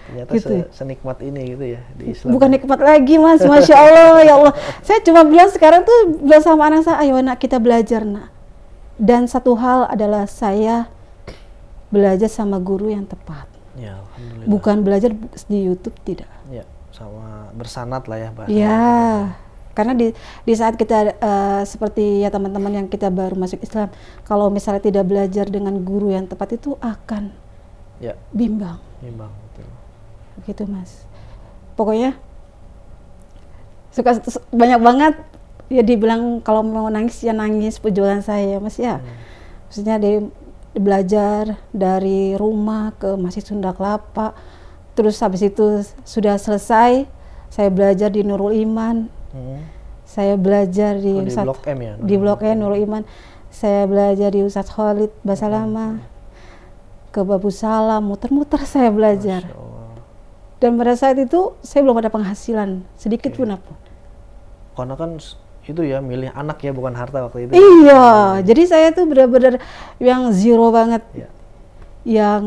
Ternyata gitu. Senikmat ini gitu ya di Islam. Bukan nikmat lagi Mas, Masya Allah ya Allah. Saya cuma bilang sekarang tuh bilang sama anak saya, ayo nak kita belajar nak. Dan satu hal adalah saya belajar sama guru yang tepat. Ya, alhamdulillah. Bukan belajar di YouTube, tidak. Ya, sama bersanad lah ya, Mbak. Ya, karena di saat kita seperti ya teman-teman yang kita baru masuk Islam, kalau misalnya tidak belajar dengan guru yang tepat itu akan bimbang. Bimbang, betul. Begitu Mas. Pokoknya suka banyak banget. Ya dibilang kalau mau nangis ya nangis perjuangan saya Mas ya. Maksudnya dari belajar dari rumah ke Masjid Sunda Kelapa. Terus habis itu sudah selesai, saya belajar di Nurul Iman. Saya belajar di Blok M ya? Di Blok M Nurul Iman. Saya belajar di Ustadz Khalid Basalama. Ke Babu Salam, muter-muter saya belajar. Dan pada saat itu saya belum ada penghasilan sedikit pun apa. Karena kan itu ya milih anak ya, bukan harta waktu itu. Iya, jadi saya tuh benar-benar yang zero banget, yang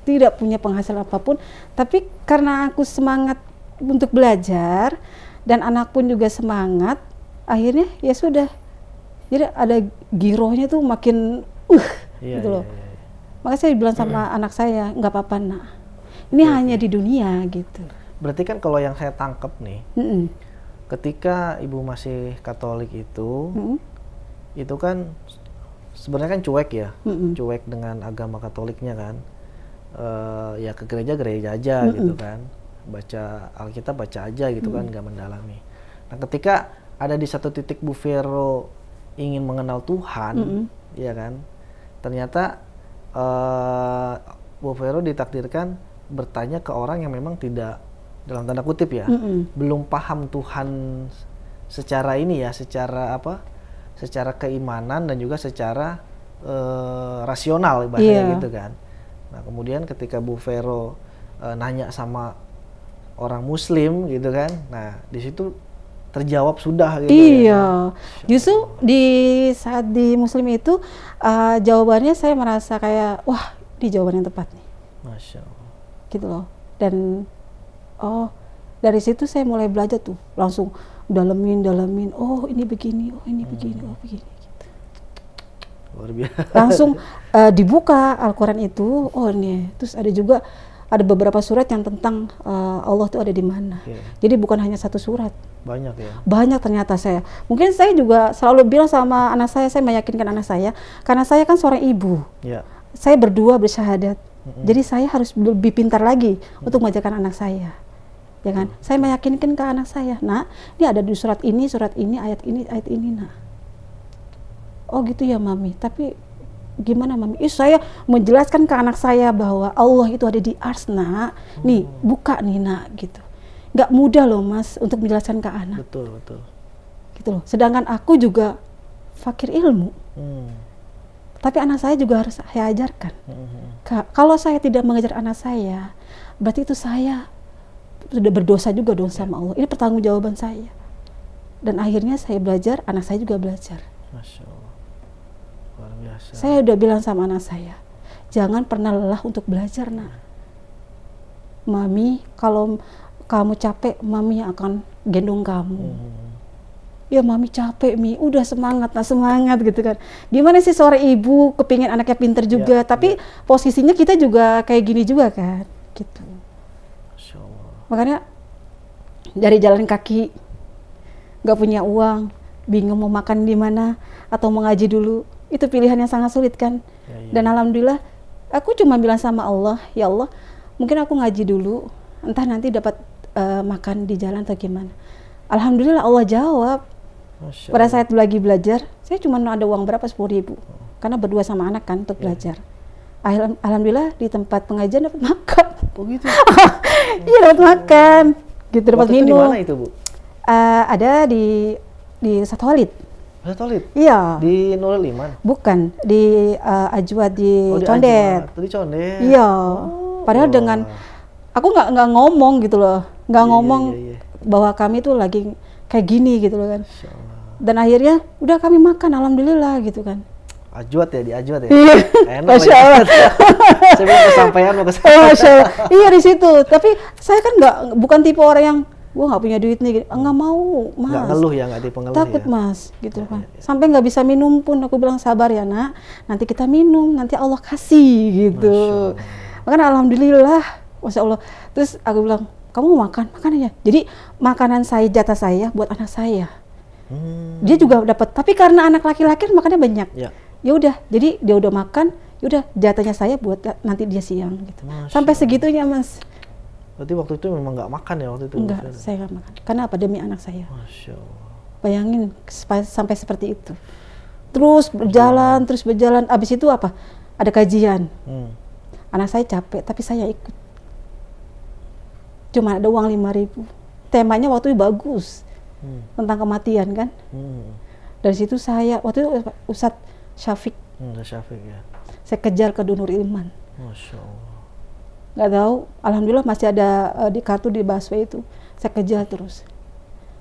tidak punya penghasilan apapun. Tapi karena aku semangat untuk belajar dan anak pun juga semangat, akhirnya ya sudah. Jadi ada girohnya tuh makin gitu loh. Makanya saya bilang sama anak saya, nggak apa-apa nak, ini hanya di dunia gitu. Berarti kan kalau yang saya tangkap nih, ketika ibu masih Katolik itu kan sebenarnya kan cuek ya, cuek dengan agama Katoliknya kan, ya ke gereja aja gitu kan, baca Alkitab baca aja gitu kan, nggak mendalami. Nah ketika ada di satu titik Bu Vero ingin mengenal Tuhan, ya kan, ternyata Bu Vero ditakdirkan bertanya ke orang yang memang tidak, dalam tanda kutip ya, belum paham Tuhan secara ini ya, secara apa, secara keimanan dan juga secara rasional bahasanya gitu kan. Nah kemudian ketika Bu Vero nanya sama orang Muslim gitu kan, nah di situ terjawab sudah gitu. Iya, justru di saat di Muslim itu jawabannya saya merasa kayak wah ini jawaban yang tepat nih. Masya Allah. Gitu loh. Dan dari situ saya mulai belajar tuh, langsung dalemin, oh ini begini, oh ini begini, oh begini. Gitu. Luar biasa. Langsung dibuka Al-Quran itu, oh ini, terus ada beberapa surat yang tentang Allah itu ada di mana. Jadi bukan hanya satu surat. Banyak ya? Banyak ternyata saya. Mungkin saya juga selalu bilang sama anak saya meyakinkan anak saya, karena saya kan seorang ibu. Saya berdua bersyahadat. Jadi saya harus lebih pintar lagi untuk mengajarkan anak saya. Ya kan? Saya meyakinkan ke anak saya, nah ini ada di surat ini, ayat ini, nah. Oh gitu ya mami, tapi gimana mami? Saya menjelaskan ke anak saya bahwa Allah itu ada di ars nak. Nih buka nih nak gitu. Nggak mudah loh mas untuk menjelaskan ke anak. Betul. Gitu loh. Sedangkan aku juga fakir ilmu. Tapi anak saya juga harus saya ajarkan. Kalau saya tidak mengajar anak saya, berarti itu saya sudah berdosa juga dong sama Allah. Ini pertanggungjawaban saya. Dan akhirnya saya belajar, anak saya juga belajar. Masya Allah. Luar biasa. Saya udah bilang sama anak saya, jangan pernah lelah untuk belajar nak. Mami, kalau kamu capek, mami yang akan gendong kamu. Ya mami capek mi, udah semangat gitu kan. Gimana sih seorang ibu kepingin anaknya pinter juga, tapi posisinya kita juga kayak gini juga kan, gitu. Masya Allah. Makanya dari jalan kaki, nggak punya uang, bingung mau makan di mana atau mau ngaji dulu, itu pilihan yang sangat sulit kan. Dan alhamdulillah, aku cuma bilang sama Allah, ya Allah, mungkin aku ngaji dulu, entah nanti dapat makan di jalan atau gimana. Alhamdulillah Allah jawab. Pada saat lagi belajar, saya cuma ada uang berapa, 10.000, karena berdua sama anak kan untuk belajar. Alhamdulillah di tempat pengajian dapat makan. Oh gitu? Iya dapat makan, gitu, dapat minum. Di mana itu Bu? Ada di Ustadz Khalid. Ustadz Khalid? Iya. Di Nurul Iman? Bukan, di Ajwad di Condet. Di Condet? Iya. Padahal dengan aku nggak ngomong gitu loh, nggak ngomong bahwa kami tuh lagi kayak gini gitu loh kan. Dan akhirnya udah kami makan, alhamdulillah gitu kan. Ajwad ya, di Ajwad ya? Enak. Masya Allah. Saya belum kesampaian mau kesampaian. Masya Allah. Iya di situ. Tapi saya kan bukan tipe orang yang gua nggak punya duit nih, nggak mau mas. Nggak ngeluh ya, nggak tipe ngeluh. Takut ya? Mas, gitu kan. Sampai nggak bisa minum pun aku bilang sabar ya nak. Nanti kita minum, nanti Allah kasih gitu. Makanya alhamdulillah, Masya Allah. Terus aku bilang, kamu mau makan aja. Jadi makanan saya, jatah saya buat anak saya. Dia juga dapat. Tapi karena anak laki-laki makannya banyak. Ya udah, jadi dia udah makan. Ya udah, jatahnya saya buat nanti dia siang gitu. Sampai segitunya Mas. Berarti waktu itu memang nggak makan ya waktu itu? Enggak, saya nggak makan. Karena apa? Demi anak saya. Masya Allah. Bayangin sampai seperti itu. terus berjalan. Abis itu apa? Ada kajian. Anak saya capek, tapi saya ikut. Cuma ada uang 5.000. Temanya waktu itu bagus, tentang kematian kan. Dari situ saya, waktu itu Ustadz Syafiq. Syafiq ya. Saya kejar ke Donur Ilman. Masya Allah. Nggak tahu, alhamdulillah masih ada di kartu di busway itu. Saya kejar terus.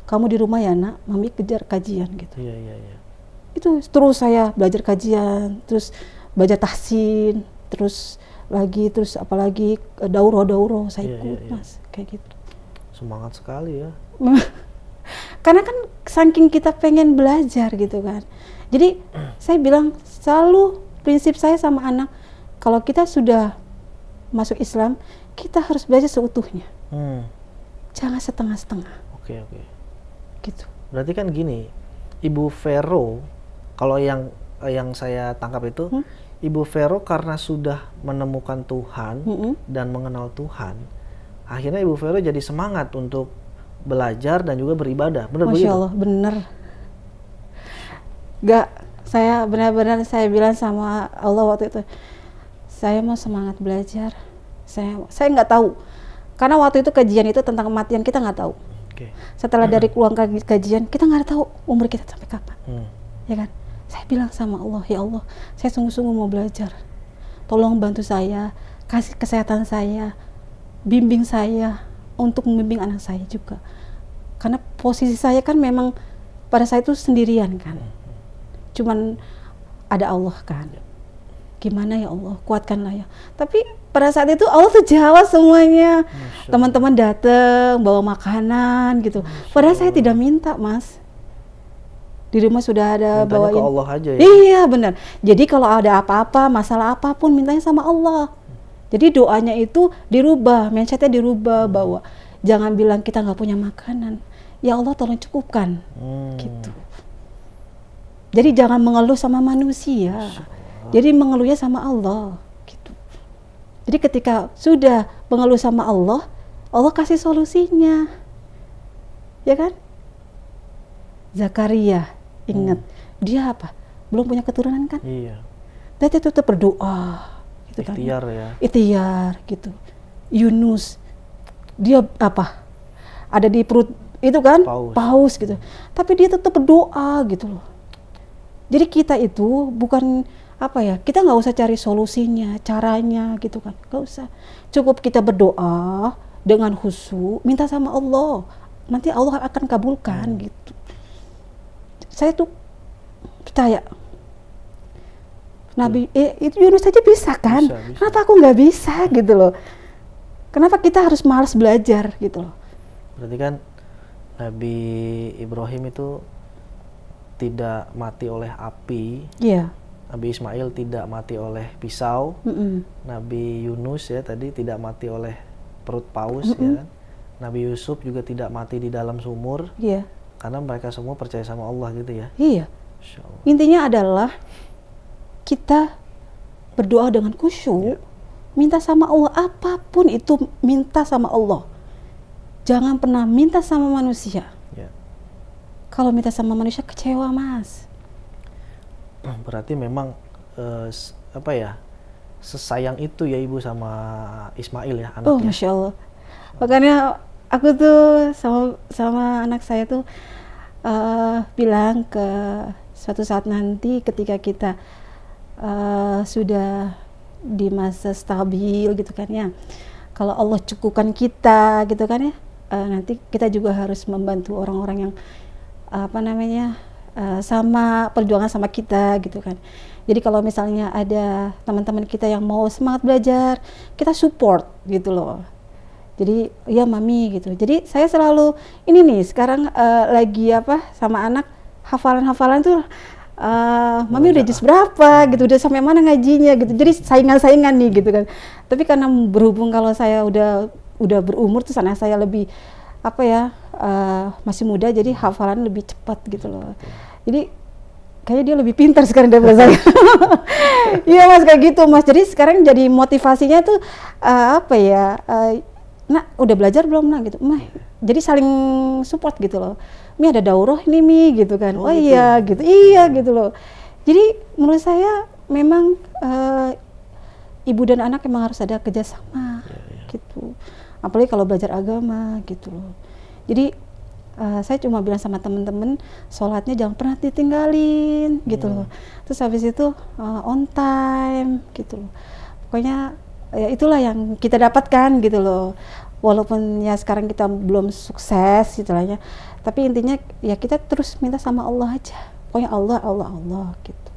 Kamu di rumah ya nak, mami kejar kajian gitu. Iya. Itu terus saya belajar kajian, terus baca tahsin, terus apalagi dauro saya ikut mas, kayak gitu. Semangat sekali ya. Karena kan saking kita pengen belajar gitu kan. Jadi saya bilang selalu prinsip saya sama anak, kalau kita sudah masuk Islam, kita harus belajar seutuhnya. Jangan setengah-setengah. Oke. Gitu. Berarti kan gini, Ibu Vero, kalau yang saya tangkap itu, Ibu Vero karena sudah menemukan Tuhan dan mengenal Tuhan, akhirnya Ibu Vero jadi semangat untuk belajar dan juga beribadah. Benar begitu? Masya Allah, bener. Saya benar-benar saya bilang sama Allah waktu itu, saya mau semangat belajar. Saya nggak tahu, karena waktu itu kajian itu tentang kematian, kita nggak tahu. Setelah dari pulang kajian, kita nggak tahu umur kita sampai kapan, ya kan? Saya bilang sama Allah, ya Allah, saya sungguh-sungguh mau belajar. Tolong bantu saya, kasih kesehatan saya, bimbing saya untuk membimbing anak saya juga. Karena posisi saya kan memang pada saat itu sendirian kan, cuman ada Allah kan. Gimana ya Allah, kuatkanlah ya. Tapi pada saat itu Allah tuh jawab semuanya. Teman-teman datang bawa makanan gitu. Padahal saya tidak minta mas. Di rumah sudah ada bawain. Mintanya ke Allah aja ya? Iya benar. Jadi kalau ada apa-apa, masalah apapun mintanya sama Allah. Jadi doanya itu dirubah, mindsetnya dirubah, bahwa jangan bilang kita nggak punya makanan. Ya Allah tolong cukupkan. Gitu. Jadi jangan mengeluh sama manusia. Jadi mengeluhnya sama Allah, gitu. Jadi ketika sudah mengeluh sama Allah, Allah kasih solusinya, ya kan? Zakaria, ingat, dia apa? Belum punya keturunan kan? Iya. Dia tetap berdoa, gitu kan? Ikhtiar ya. Ikhtiar, gitu. Yunus, dia apa? Ada di perut itu kan? Paus gitu. Tapi dia tetap berdoa, gitu loh. Jadi kita itu bukan apa ya, kita nggak usah cari solusinya, caranya gitu kan, nggak usah. Cukup kita berdoa dengan khusyuk, minta sama Allah, nanti Allah akan kabulkan gitu. Saya tuh percaya Nabi itu Yunus saja bisa kan, bisa. Kenapa aku nggak bisa gitu loh? Kenapa kita harus malas belajar gitu loh? Berarti kan Nabi Ibrahim itu tidak mati oleh api. Iya. Nabi Ismail tidak mati oleh pisau. Nabi Yunus ya tadi tidak mati oleh perut paus ya. Nabi Yusuf juga tidak mati di dalam sumur. Iya. Karena mereka semua percaya sama Allah gitu ya. Iya. Intinya adalah kita berdoa dengan khusyuk, minta sama Allah, apapun itu minta sama Allah. Jangan pernah minta sama manusia. Kalau minta sama manusia kecewa mas. Berarti memang apa ya, sesayang itu ya ibu sama Ismail ya anaknya. Oh masya Allah. Makanya aku tuh sama anak saya tuh bilang ke suatu saat nanti ketika kita sudah di masa stabil gitu kan ya, kalau Allah cukupkan kita gitu kan ya, nanti kita juga harus membantu orang-orang yang apa namanya sama perjuangan sama kita gitu kan. Jadi kalau misalnya ada teman-teman kita yang mau semangat belajar, kita support gitu loh. Jadi ya mami gitu. Jadi saya selalu ini nih sekarang lagi apa sama anak hafalan tuh mami udah juz berapa gitu, udah sampai mana ngajinya gitu. Jadi saingan-saingan nih gitu kan. Tapi karena berhubung kalau saya udah berumur tuh anak saya lebih apa ya masih muda, jadi hafalan lebih cepat gitu loh. Jadi kayaknya dia lebih pintar sekarang daripada saya. Iya mas kayak gitu mas. Jadi sekarang jadi motivasinya tuh apa ya, nak udah belajar belum nak gitu, mah. Jadi saling support gitu loh. Mi ada daurah ini mi gitu kan. Oh gitu. Iya gitu, iya gitu loh. Jadi menurut saya memang ibu dan anak memang harus ada kerjasama gitu. Apalagi kalau belajar agama gitu loh. Jadi saya cuma bilang sama temen-temen, sholatnya jangan pernah ditinggalin gitu loh. Terus habis itu on time gitu loh. Pokoknya ya itulah yang kita dapatkan gitu loh. Walaupun ya sekarang kita belum sukses istilahnya, tapi intinya ya kita terus minta sama Allah aja. Pokoknya Allah gitu.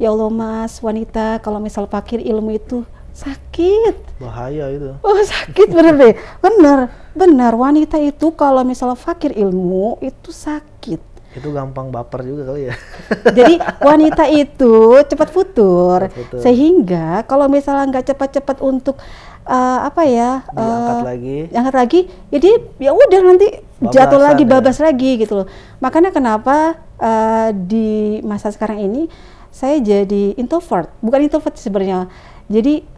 Ya Allah Mas, wanita kalau misal fakir ilmu itu sakit. Bahaya itu. Oh sakit bener deh, bener wanita itu kalau misalnya fakir ilmu itu sakit. Itu gampang baper juga kali ya. Jadi wanita itu cepat futur. Sehingga kalau misalnya nggak cepat-cepat untuk diangkat lagi, jadi ya udah nanti jatuh lagi, babas lagi gitu loh. Makanya kenapa di masa sekarang ini saya jadi introvert, bukan introvert sebenarnya. Jadi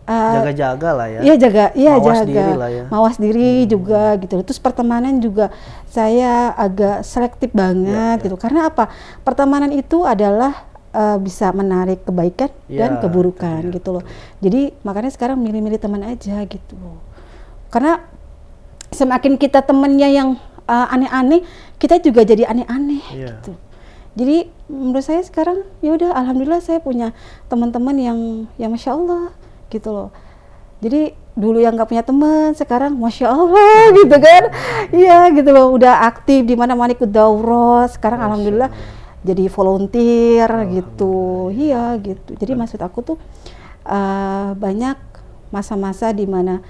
jaga-jaga lah ya. Iya jaga, mawas diri lah ya. Mawas diri juga gitu. Terus pertemanan juga saya agak selektif banget gitu. Karena apa? Pertemanan itu adalah bisa menarik kebaikan dan keburukan gitu loh. Jadi makanya sekarang milih-milih teman aja gitu loh. Karena semakin kita temennya yang aneh-aneh, kita juga jadi aneh-aneh gitu. Jadi menurut saya sekarang ya udah alhamdulillah saya punya teman-teman yang ya masya Allah gitu loh. Jadi dulu yang nggak punya teman, sekarang masya Allah gitu kan. Iya gitu loh, udah aktif di mana-mana ikut daurah. Sekarang alhamdulillah jadi volunteer gitu. Iya gitu. Jadi maksud aku tuh banyak masa-masa di mana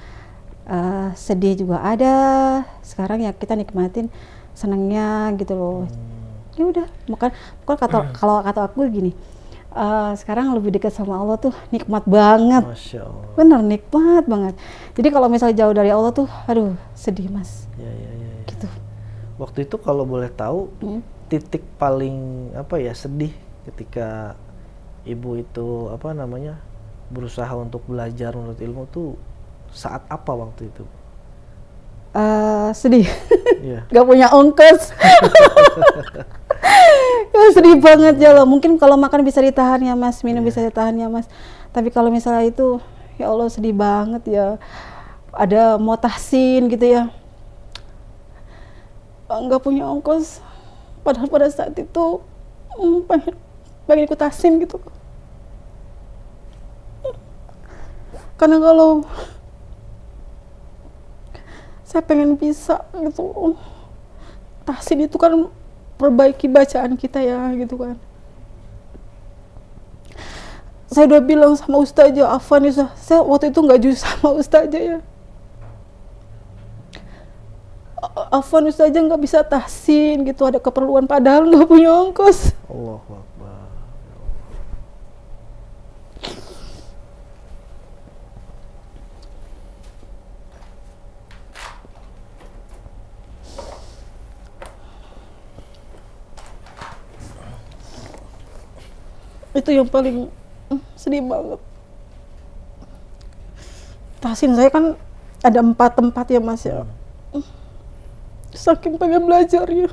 sedih juga ada. Sekarang ya kita nikmatin senangnya gitu loh. Ya udah, kalau kata aku gini, sekarang lebih dekat sama Allah tuh nikmat banget. Masya Allah. Bener nikmat banget. Jadi kalau misalnya jauh dari Allah tuh, aduh sedih Mas. Ya. Gitu. Waktu itu kalau boleh tahu, titik paling sedih ketika ibu itu berusaha untuk belajar menurut ilmu tuh saat apa waktu itu? Sedih. Gak punya ongkos. Sedih banget ya loh. Mungkin kalau makan bisa ditahan ya Mas, minum bisa ditahan ya Mas. Tapi kalau misalnya itu, ya Allah sedih banget ya. Ada mau tahsin gitu ya. Nggak punya ongkos. Padahal pada saat itu pengen ikut tahsin gitu. Karena kalau saya pengen bisa gitu. Tahsin itu kan perbaiki bacaan kita ya gitu kan. Saya udah bilang sama Ustazah Afan ya, saya waktu itu nggak jujur sama Ustazah ya. Afan Ustazah nggak bisa tahsin gitu, ada keperluan padahal nggak punya ongkos. Allahu Akbar. Itu yang paling sedih banget. Tahsin saya kan ada 4 tempat ya Mas ya. Saking pengen belajar ya.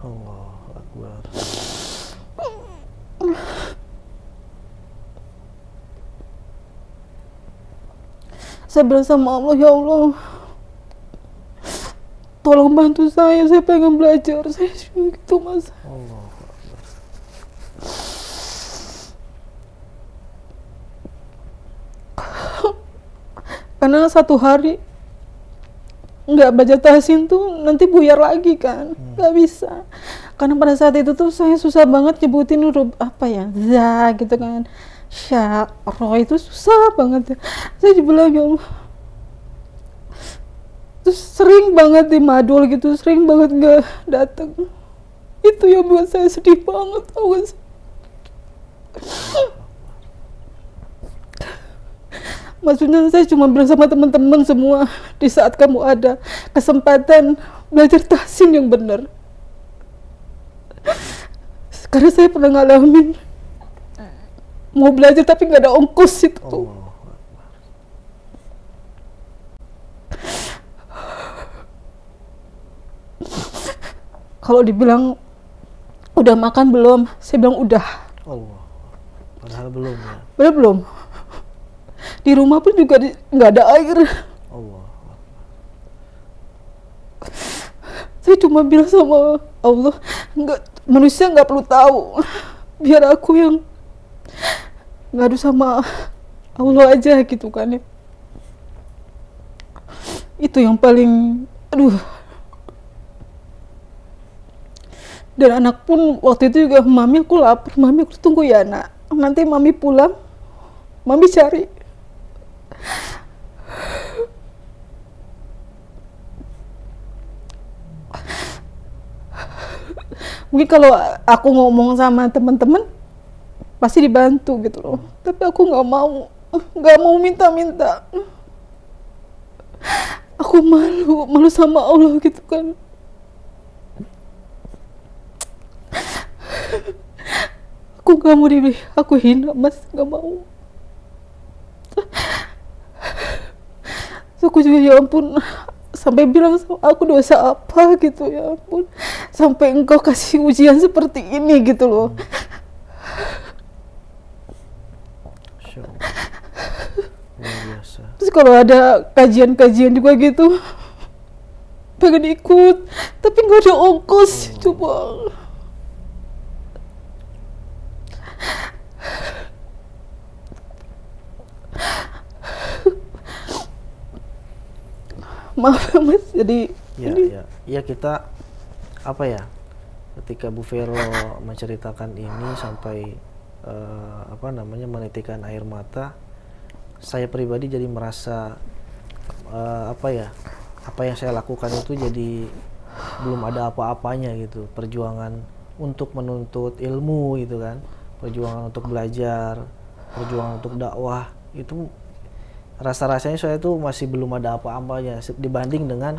Allahu Akbar. Saya bilang sama Allah, ya Allah, tolong bantu saya pengen belajar. Saya gitu Mas. Allah. Karena satu hari nggak baca tahsin tuh nanti buyar lagi kan, nggak bisa. Karena pada saat itu tuh saya susah banget nyebutin huruf za gitu kan, sya, ro itu susah banget ya. Saya dibilang ya Allah, terus sering banget di madul gitu, sering banget nggak datang. Itu yang buat saya sedih banget, tau gak sih? Maksudnya saya cuma bilang sama teman-teman semua, di saat kamu ada kesempatan belajar tahsin yang benar. Karena saya pernah ngalamin mau belajar tapi nggak ada ongkos itu tuh. Kalau dibilang udah makan belum, saya bilang udah. Allah. Padahal belum ya. Padahal belum. Di rumah pun juga nggak ada air. Allah. Saya cuma bilang sama Allah, manusia nggak perlu tahu, biar aku yang ngadu sama Allah aja gitu kan ya. Itu yang paling, aduh. Dan anak pun waktu itu juga, mami aku lapar, mami aku tunggu ya nak, nanti mami pulang, mami cari. Mungkin kalau aku ngomong sama teman-teman pasti dibantu gitu loh, tapi aku nggak mau minta-minta. Aku malu sama Allah gitu kan. Aku nggak mau aku hina mas, nggak mau. So, aku juga ya ampun, sampai bilang sama aku dosa apa gitu, ya ampun, sampai engkau kasih ujian seperti ini gitu loh. Luar biasa. Terus kalau ada kajian-kajian juga gitu, pengen ikut, tapi nggak ada ongkos. Coba. Maaf mas, jadi ya kita apa ya, ketika Bu Vero menceritakan ini sampai menitikan air mata, saya pribadi jadi merasa apa yang saya lakukan itu jadi belum ada apa-apanya gitu. Perjuangan untuk menuntut ilmu gitu kan, perjuangan untuk belajar, perjuangan untuk dakwah, itu rasa-rasanya saya tuh masih belum ada apa-apanya dibanding dengan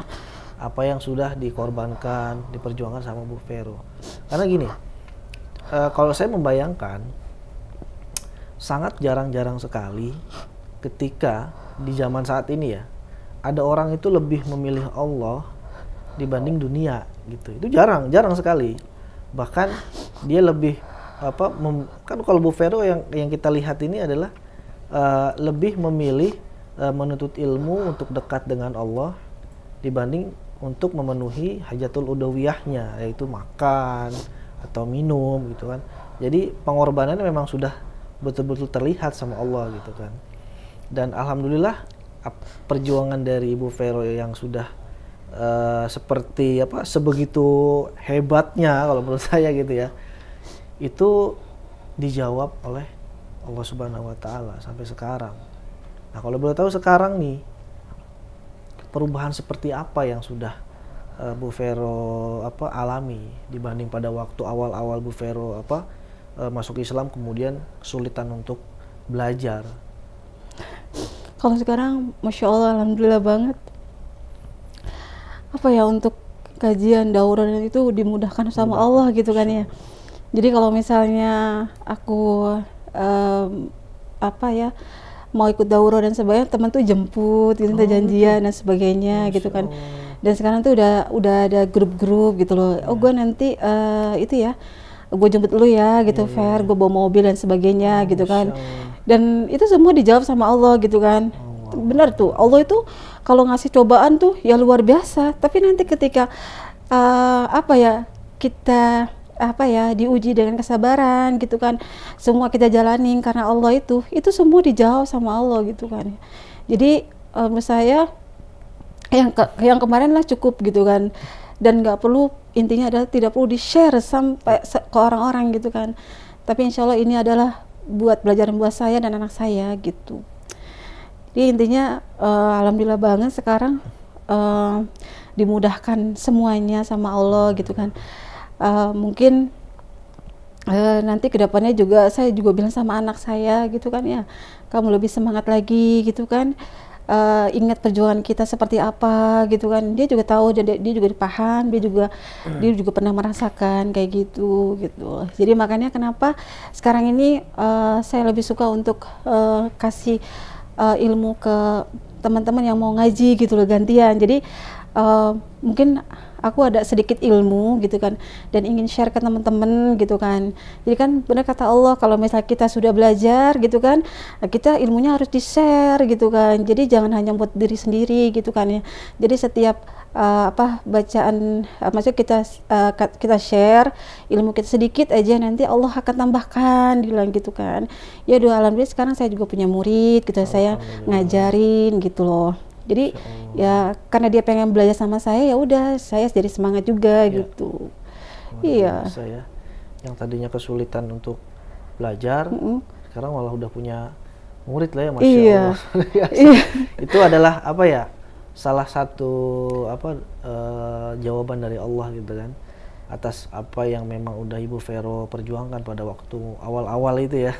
apa yang sudah dikorbankan, diperjuangkan sama Bu Vero. Karena gini, kalau saya membayangkan, sangat jarang-jarang sekali ketika di zaman saat ini ya, ada orang itu lebih memilih Allah dibanding dunia gitu. Itu jarang sekali. Bahkan dia lebih kan kalau Bu Vero yang kita lihat ini adalah lebih memilih menuntut ilmu untuk dekat dengan Allah dibanding untuk memenuhi hajatul udawiyahnya, yaitu makan atau minum gitu kan. Jadi pengorbanannya memang sudah betul-betul terlihat sama Allah gitu kan. Dan alhamdulillah perjuangan dari Ibu Vero yang sudah sebegitu hebatnya kalau menurut saya gitu ya, itu dijawab oleh Allah Subhanahu wa Ta'ala sampai sekarang. Nah, kalau boleh tahu sekarang nih, perubahan seperti apa yang sudah Bu Vero alami dibanding pada waktu awal-awal Bu Vero masuk Islam kemudian kesulitan untuk belajar? Kalau sekarang, masya Allah, alhamdulillah banget. Untuk kajian daurah itu dimudahkan sama Allah gitu kan ya. Jadi kalau misalnya aku mau ikut daurah dan sebagainya, teman tuh jemput gitu, janjian dan sebagainya gitu kan. Dan sekarang tuh udah ada grup-grup gitu loh. Oh gue nanti gue jemput lu ya gitu, Fer, gue bawa mobil dan sebagainya gitu kan. Dan itu semua dijawab sama Allah gitu kan. Benar tuh, Allah itu kalau ngasih cobaan tuh ya luar biasa. Tapi nanti ketika kita diuji dengan kesabaran gitu kan, semua kita jalanin karena Allah, itu semua dijawab sama Allah gitu kan. Jadi menurut saya yang kemarin lah cukup gitu kan, dan nggak perlu, intinya adalah tidak perlu di-share sampai ke orang-orang gitu kan. Tapi insya Allah ini adalah buat pelajaran buat saya dan anak saya gitu. Jadi intinya alhamdulillah banget sekarang dimudahkan semuanya sama Allah gitu kan. Mungkin nanti kedepannya juga saya juga bilang sama anak saya gitu kan ya, kamu lebih semangat lagi gitu kan, ingat perjuangan kita seperti apa gitu kan. Dia juga tahu, dia juga dipaham, dia juga pernah merasakan kayak gitu. Jadi makanya kenapa sekarang ini saya lebih suka untuk kasih ilmu ke teman-teman yang mau ngaji gitu loh, gantian. Jadi mungkin aku ada sedikit ilmu gitu kan, dan ingin share ke teman-teman gitu kan. Jadi kan benar kata Allah, kalau misalnya kita sudah belajar gitu kan, kita ilmunya harus di-share gitu kan. Jadi jangan hanya buat diri sendiri gitu kan ya. Jadi setiap bacaan, maksudnya kita share ilmu kita sedikit aja, nanti Allah akan tambahkan, bilang gitu kan. Ya doa, alhamdulillah sekarang saya juga punya murid gitu, saya ngajarin gitu loh. Jadi ya karena dia pengen belajar sama saya, ya udah saya jadi semangat juga gitu. Iya. Biasa ya. Yang tadinya kesulitan untuk belajar, sekarang malah udah punya murid lah ya, Masya Allah. Iya. Itu adalah apa ya? Salah satu jawaban dari Allah gitu kan, atas apa yang memang udah Ibu Vero perjuangkan pada waktu awal-awal itu ya.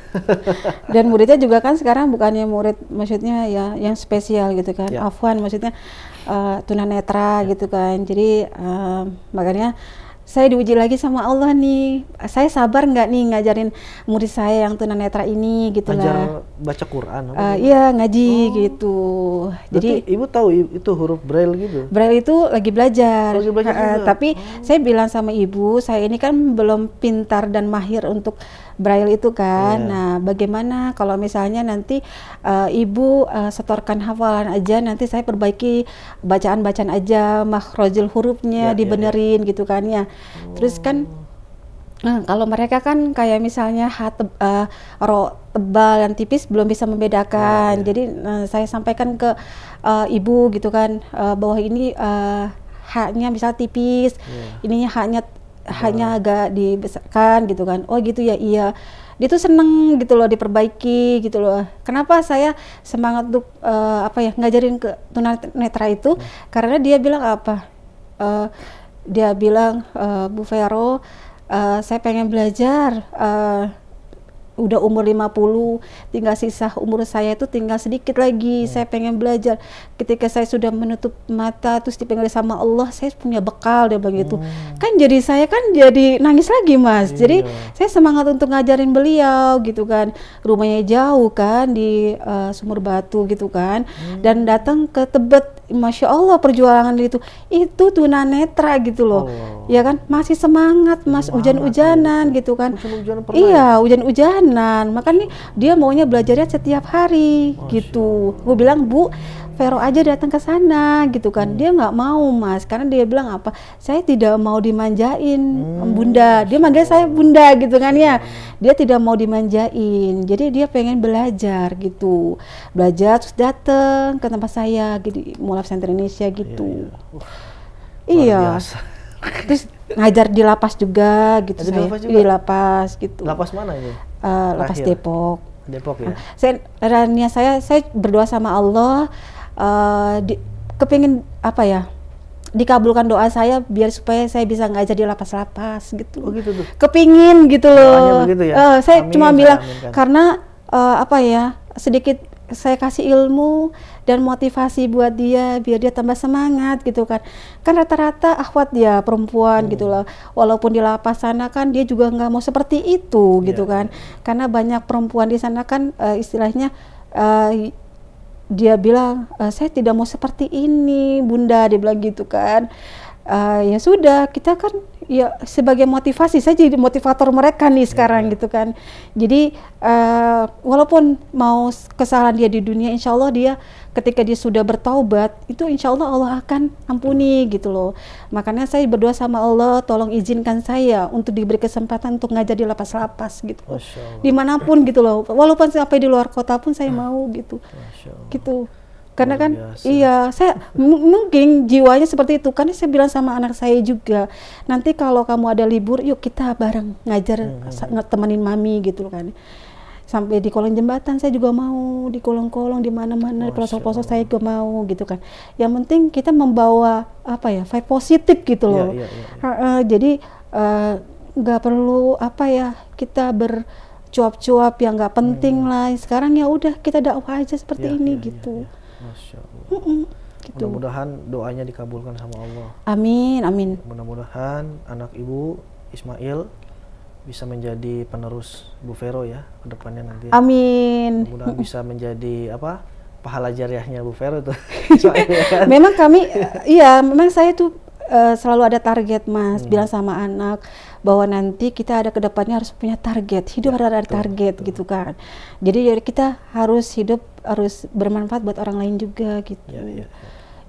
Dan muridnya juga kan sekarang bukannya murid maksudnya ya yang spesial gitu kan, afwan maksudnya tunanetra gitu kan. Jadi makanya saya diuji lagi sama Allah nih, saya sabar nggak nih ngajarin murid saya yang tunanetra ini gitu lah. Ngajar baca Quran? Iya, ngaji gitu. Jadi Ibu tahu itu huruf Braille gitu? Braille itu lagi belajar, tapi saya bilang sama Ibu, saya ini kan belum pintar dan mahir untuk Braille itu kan. Nah, bagaimana kalau misalnya nanti Ibu setorkan hafalan aja, nanti saya perbaiki bacaan-bacaan aja, makhrajul hurufnya dibenerin gitu kan ya. Terus kan kalau mereka kan kayak misalnya ro tebal dan tipis belum bisa membedakan. Jadi saya sampaikan ke Ibu gitu kan, bahwa ini haknya misal tipis, ininya hanya agak dibesarkan gitu kan. Oh gitu ya, iya. Dia tuh seneng gitu loh diperbaiki gitu loh. Kenapa saya semangat untuk ngajarin ke tunanetra itu? Karena dia bilang dia bilang, Bu Vero, saya pengen belajar, udah umur 50, tinggal sisa umur saya itu tinggal sedikit lagi, saya pengen belajar. Ketika saya sudah menutup mata terus dipanggil sama Allah, saya punya bekal, dia bilang gitu. Kan jadi saya kan jadi nangis lagi, Mas. Jadi saya semangat untuk ngajarin beliau gitu kan. Rumahnya jauh kan di Sumur Batu gitu kan, dan datang ke Tebet. Masya Allah perjuangan itu tunanetra gitu loh. Ya kan, masih semangat Mas, hujan-hujanan gitu kan. Iya, hujan-hujanan. Makanya dia maunya belajarnya setiap hari gitu. Gue bilang, Bu Vero aja datang ke sana gitu kan. Dia nggak mau, Mas, karena dia bilang saya tidak mau dimanjain, Bunda. Dia manggil saya Bunda gitu kan ya. Dia tidak mau dimanjain, jadi dia pengen belajar gitu. Belajar terus datang ke tempat saya gitu, Mualaf Center Indonesia gitu. Iya. Terus ngajar di lapas juga gitu. Di lapas gitu. Lapas mana ini? Lapas Depok. Depok ya. Saya berdoa sama Allah, kepingin dikabulkan doa saya biar supaya saya bisa ngajar di lapas-lapas gitu. Oh gitu tuh. Kepingin gitu loh. Ya? Saya cuma bilang karena sedikit saya kasih ilmu dan motivasi buat dia biar dia tambah semangat gitu kan. Kan rata-rata akhwat dia perempuan gitu loh. Walaupun di lapas sana kan dia juga nggak mau seperti itu gitu kan. Karena banyak perempuan di sana kan istilahnya dia bilang, saya tidak mau seperti ini, Bunda, dia bilang gitu kan. Ya sudah, kita kan ya sebagai motivasi, saya jadi motivator mereka nih sekarang gitu kan. Jadi walaupun mau kesalahan dia di dunia, insya Allah dia ketika dia sudah bertaubat, itu insya Allah Allah akan ampuni gitu loh. Makanya saya berdoa sama Allah, tolong izinkan saya untuk diberi kesempatan untuk ngajar di lapas-lapas gitu. Dimanapun gitu loh, walaupun sampai di luar kota pun saya mau gitu. Gitu. Karena kan iya, saya mungkin jiwanya seperti itu. Karena saya bilang sama anak saya juga, nanti kalau kamu ada libur, yuk kita bareng ngajar, temenin mami gitu loh kan. Sampai di kolong jembatan saya juga mau, di kolong-kolong di mana-mana, di pelosok-pelosok saya juga mau gitu kan. Yang penting kita membawa vibe positif gitu loh. Jadi nggak perlu kita bercuap-cuap yang nggak penting lah. Sekarang ya udah kita dakwah aja seperti ini gitu. Masya Allah. Gitu. Mudah-mudahan doanya dikabulkan sama Allah. Amin, amin. Mudah-mudahan anak Ibu Ismail bisa menjadi penerus Bu Vero ya ke depannya nanti. Amin. Mudah-mudahan bisa menjadi pahala jariahnya Bu Vero tuh. Soalnya kan. Memang kami, iya, memang saya tuh selalu ada target, Mas. Bilang sama anak bahwa nanti kita ada kedepannya harus punya target, hidup harus ada target gitu kan. Jadi kita harus hidup harus bermanfaat buat orang lain juga gitu.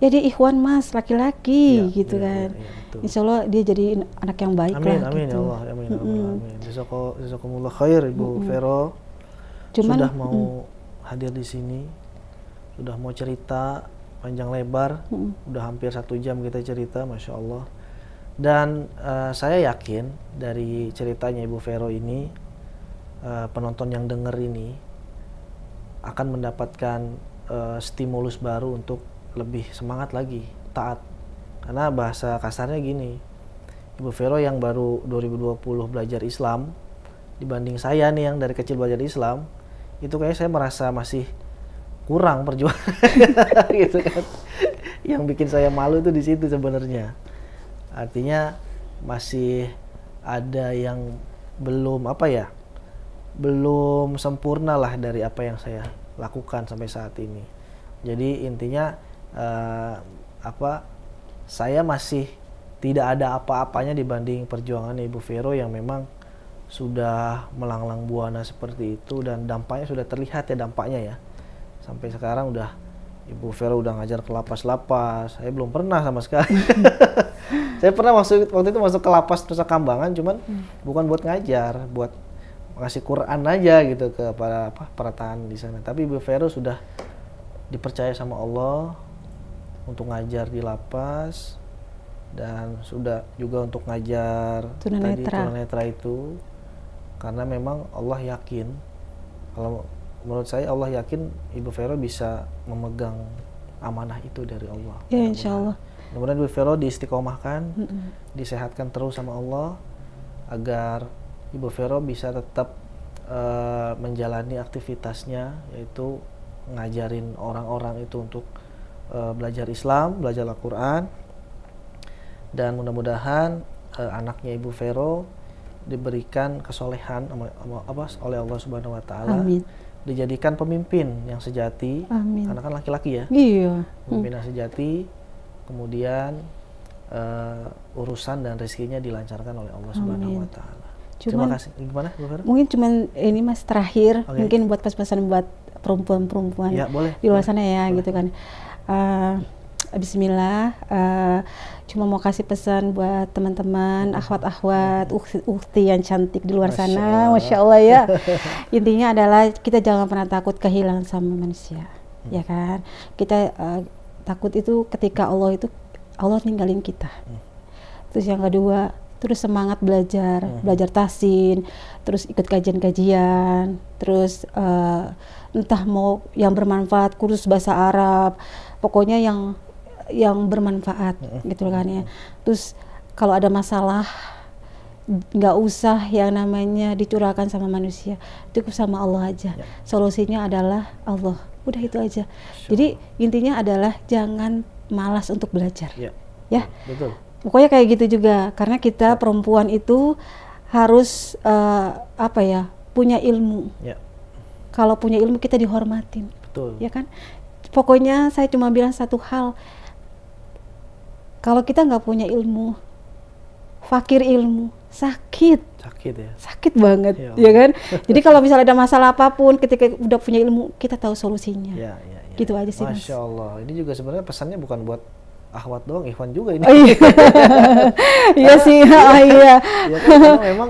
Jadi ikhwan Mas, laki-laki gitu kan. Insya Allah dia jadi anak yang baik lah. Amin gitu. ya Allah, amin. Jazakumullah khair Ibu Vero. Cuman, sudah mau hadir di sini, sudah mau cerita panjang lebar, udah hampir 1 jam kita cerita, Masya Allah. Dan saya yakin dari ceritanya Ibu Vero ini, penonton yang denger ini akan mendapatkan stimulus baru untuk lebih semangat lagi, taat. Karena bahasa kasarnya gini, Ibu Vero yang baru 2020 belajar Islam, dibanding saya nih yang dari kecil belajar Islam, itu kayaknya saya merasa masih kurang perjuangan gitu kan. Yang bikin saya malu itu di situ sebenarnya. Artinya masih ada yang belum belum sempurna lah dari apa yang saya lakukan sampai saat ini. Jadi intinya saya masih tidak ada apa-apanya dibanding perjuangan Ibu Vero yang memang sudah melanglang buana seperti itu, dan dampaknya sudah terlihat ya, dampaknya ya. Sampai sekarang udah Ibu Vero udah ngajar ke lapas-lapas. Saya belum pernah sama sekali. Saya pernah waktu itu masuk ke lapas Nusa Kambangan, cuman bukan buat ngajar, buat ngasih Quran aja gitu ke para tahanan di sana. Tapi Ibu Vero sudah dipercaya sama Allah untuk ngajar di lapas, dan sudah juga untuk ngajar tunanetra itu, karena memang Allah yakin, kalau menurut saya Allah yakin Ibu Vero bisa memegang amanah itu dari Allah. Ya, insya Allah. Mudah-mudahan Ibu Vero diistiqomahkan, disehatkan terus sama Allah, agar Ibu Vero bisa tetap menjalani aktivitasnya, yaitu ngajarin orang-orang itu untuk belajar Islam, belajar Al-Quran, dan mudah-mudahan anaknya Ibu Vero diberikan kesolehan oleh Allah Subhanahu Wa Taala, dijadikan pemimpin yang sejati. Amin. Karena kan laki-laki ya. Iya. Pemimpin yang sejati, kemudian urusan dan rezekinya dilancarkan oleh Allah Subhanahu Wa Taala. Terima kasih. Gimana, Bu Vero? Mungkin cuman ini Mas terakhir, mungkin buat pesan-pesan buat perempuan-perempuan ya, boleh, di luar sana ya, boleh. gitu kan. Bismillah, cuma mau kasih pesan buat teman-teman, akhwat-akhwat, ukhti yang cantik di luar sana, Masya Allah ya. Intinya adalah kita jangan pernah takut kehilangan sama manusia, ya kan. Kita takut itu ketika Allah ninggalin kita. Terus yang kedua, terus semangat belajar tahsin, terus ikut kajian-kajian, terus entah mau yang bermanfaat, kursus bahasa Arab, pokoknya yang bermanfaat gitu kan ya. Terus kalau ada masalah nggak usah yang namanya dicurahkan sama manusia, cukup sama Allah aja. Solusinya adalah Allah, udah itu aja. Jadi intinya adalah jangan malas untuk belajar, ya. Betul. Pokoknya kayak gitu juga, karena kita perempuan itu harus punya ilmu. Kalau punya ilmu kita dihormatin, betul, ya kan. Pokoknya saya cuma bilang satu hal, kalau kita nggak punya ilmu, fakir ilmu, sakit ya, sakit banget, ya kan. Jadi kalau misalnya ada masalah apapun, ketika udah punya ilmu, kita tahu solusinya. Gitu aja sih, Mas. Masya Allah. Ini juga sebenarnya pesannya bukan buat akhwat doang, ikhwan juga ini. Iya sih, iya. Ya kan, karena memang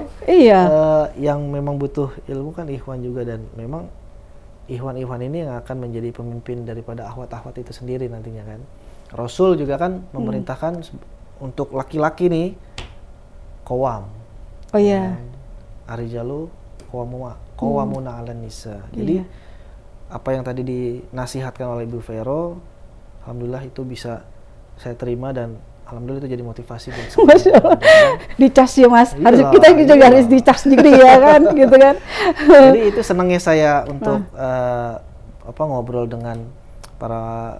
yang memang butuh ilmu kan ikhwan juga, dan memang ikhwan-ikhwan ini yang akan menjadi pemimpin daripada akhwat-akhwat itu sendiri nantinya kan. Rasul juga kan memerintahkan untuk laki-laki nih qawam. Oh iya. Arijalu qawamuna 'alan nisa. Jadi apa yang tadi dinasihatkan oleh Ibu Vero, alhamdulillah itu bisa saya terima, dan alhamdulillah itu jadi motivasi buat saya. Masya Allah. Dicas ya, Mas. Harus kita juga harus dicas juga ya kan, gitu kan. Jadi itu senangnya saya untuk ngobrol dengan para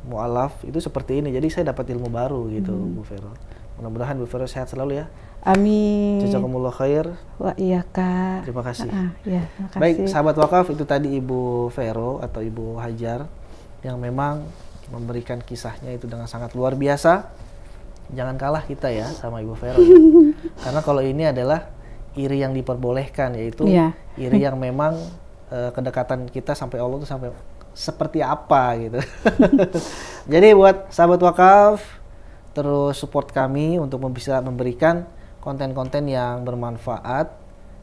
mu'alaf itu seperti ini. Jadi saya dapat ilmu baru gitu, Bu Vero. Mudah-mudahan Bu Vero sehat selalu ya. Amin. Jazakumullah khair. Wah, iya Kak. Terima kasih. Ya, terima kasih. Baik, sahabat wakaf, itu tadi Ibu Vero atau Ibu Hajar yang memang memberikan kisahnya itu dengan sangat luar biasa. Jangan kalah kita ya sama Ibu Vero ya. Karena kalau ini adalah iri yang diperbolehkan, yaitu iri yang memang kedekatan kita sampai Allah itu sampai seperti apa gitu. Jadi buat sahabat wakaf, terus support kami untuk bisa memberikan konten-konten yang bermanfaat,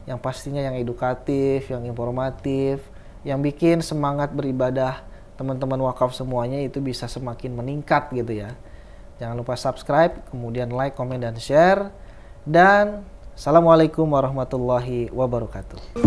yang pastinya yang edukatif, yang informatif, yang bikin semangat beribadah teman-teman wakaf semuanya itu bisa semakin meningkat gitu ya. Jangan lupa subscribe, kemudian like, komen, dan share. Dan assalamualaikum warahmatullahi wabarakatuh.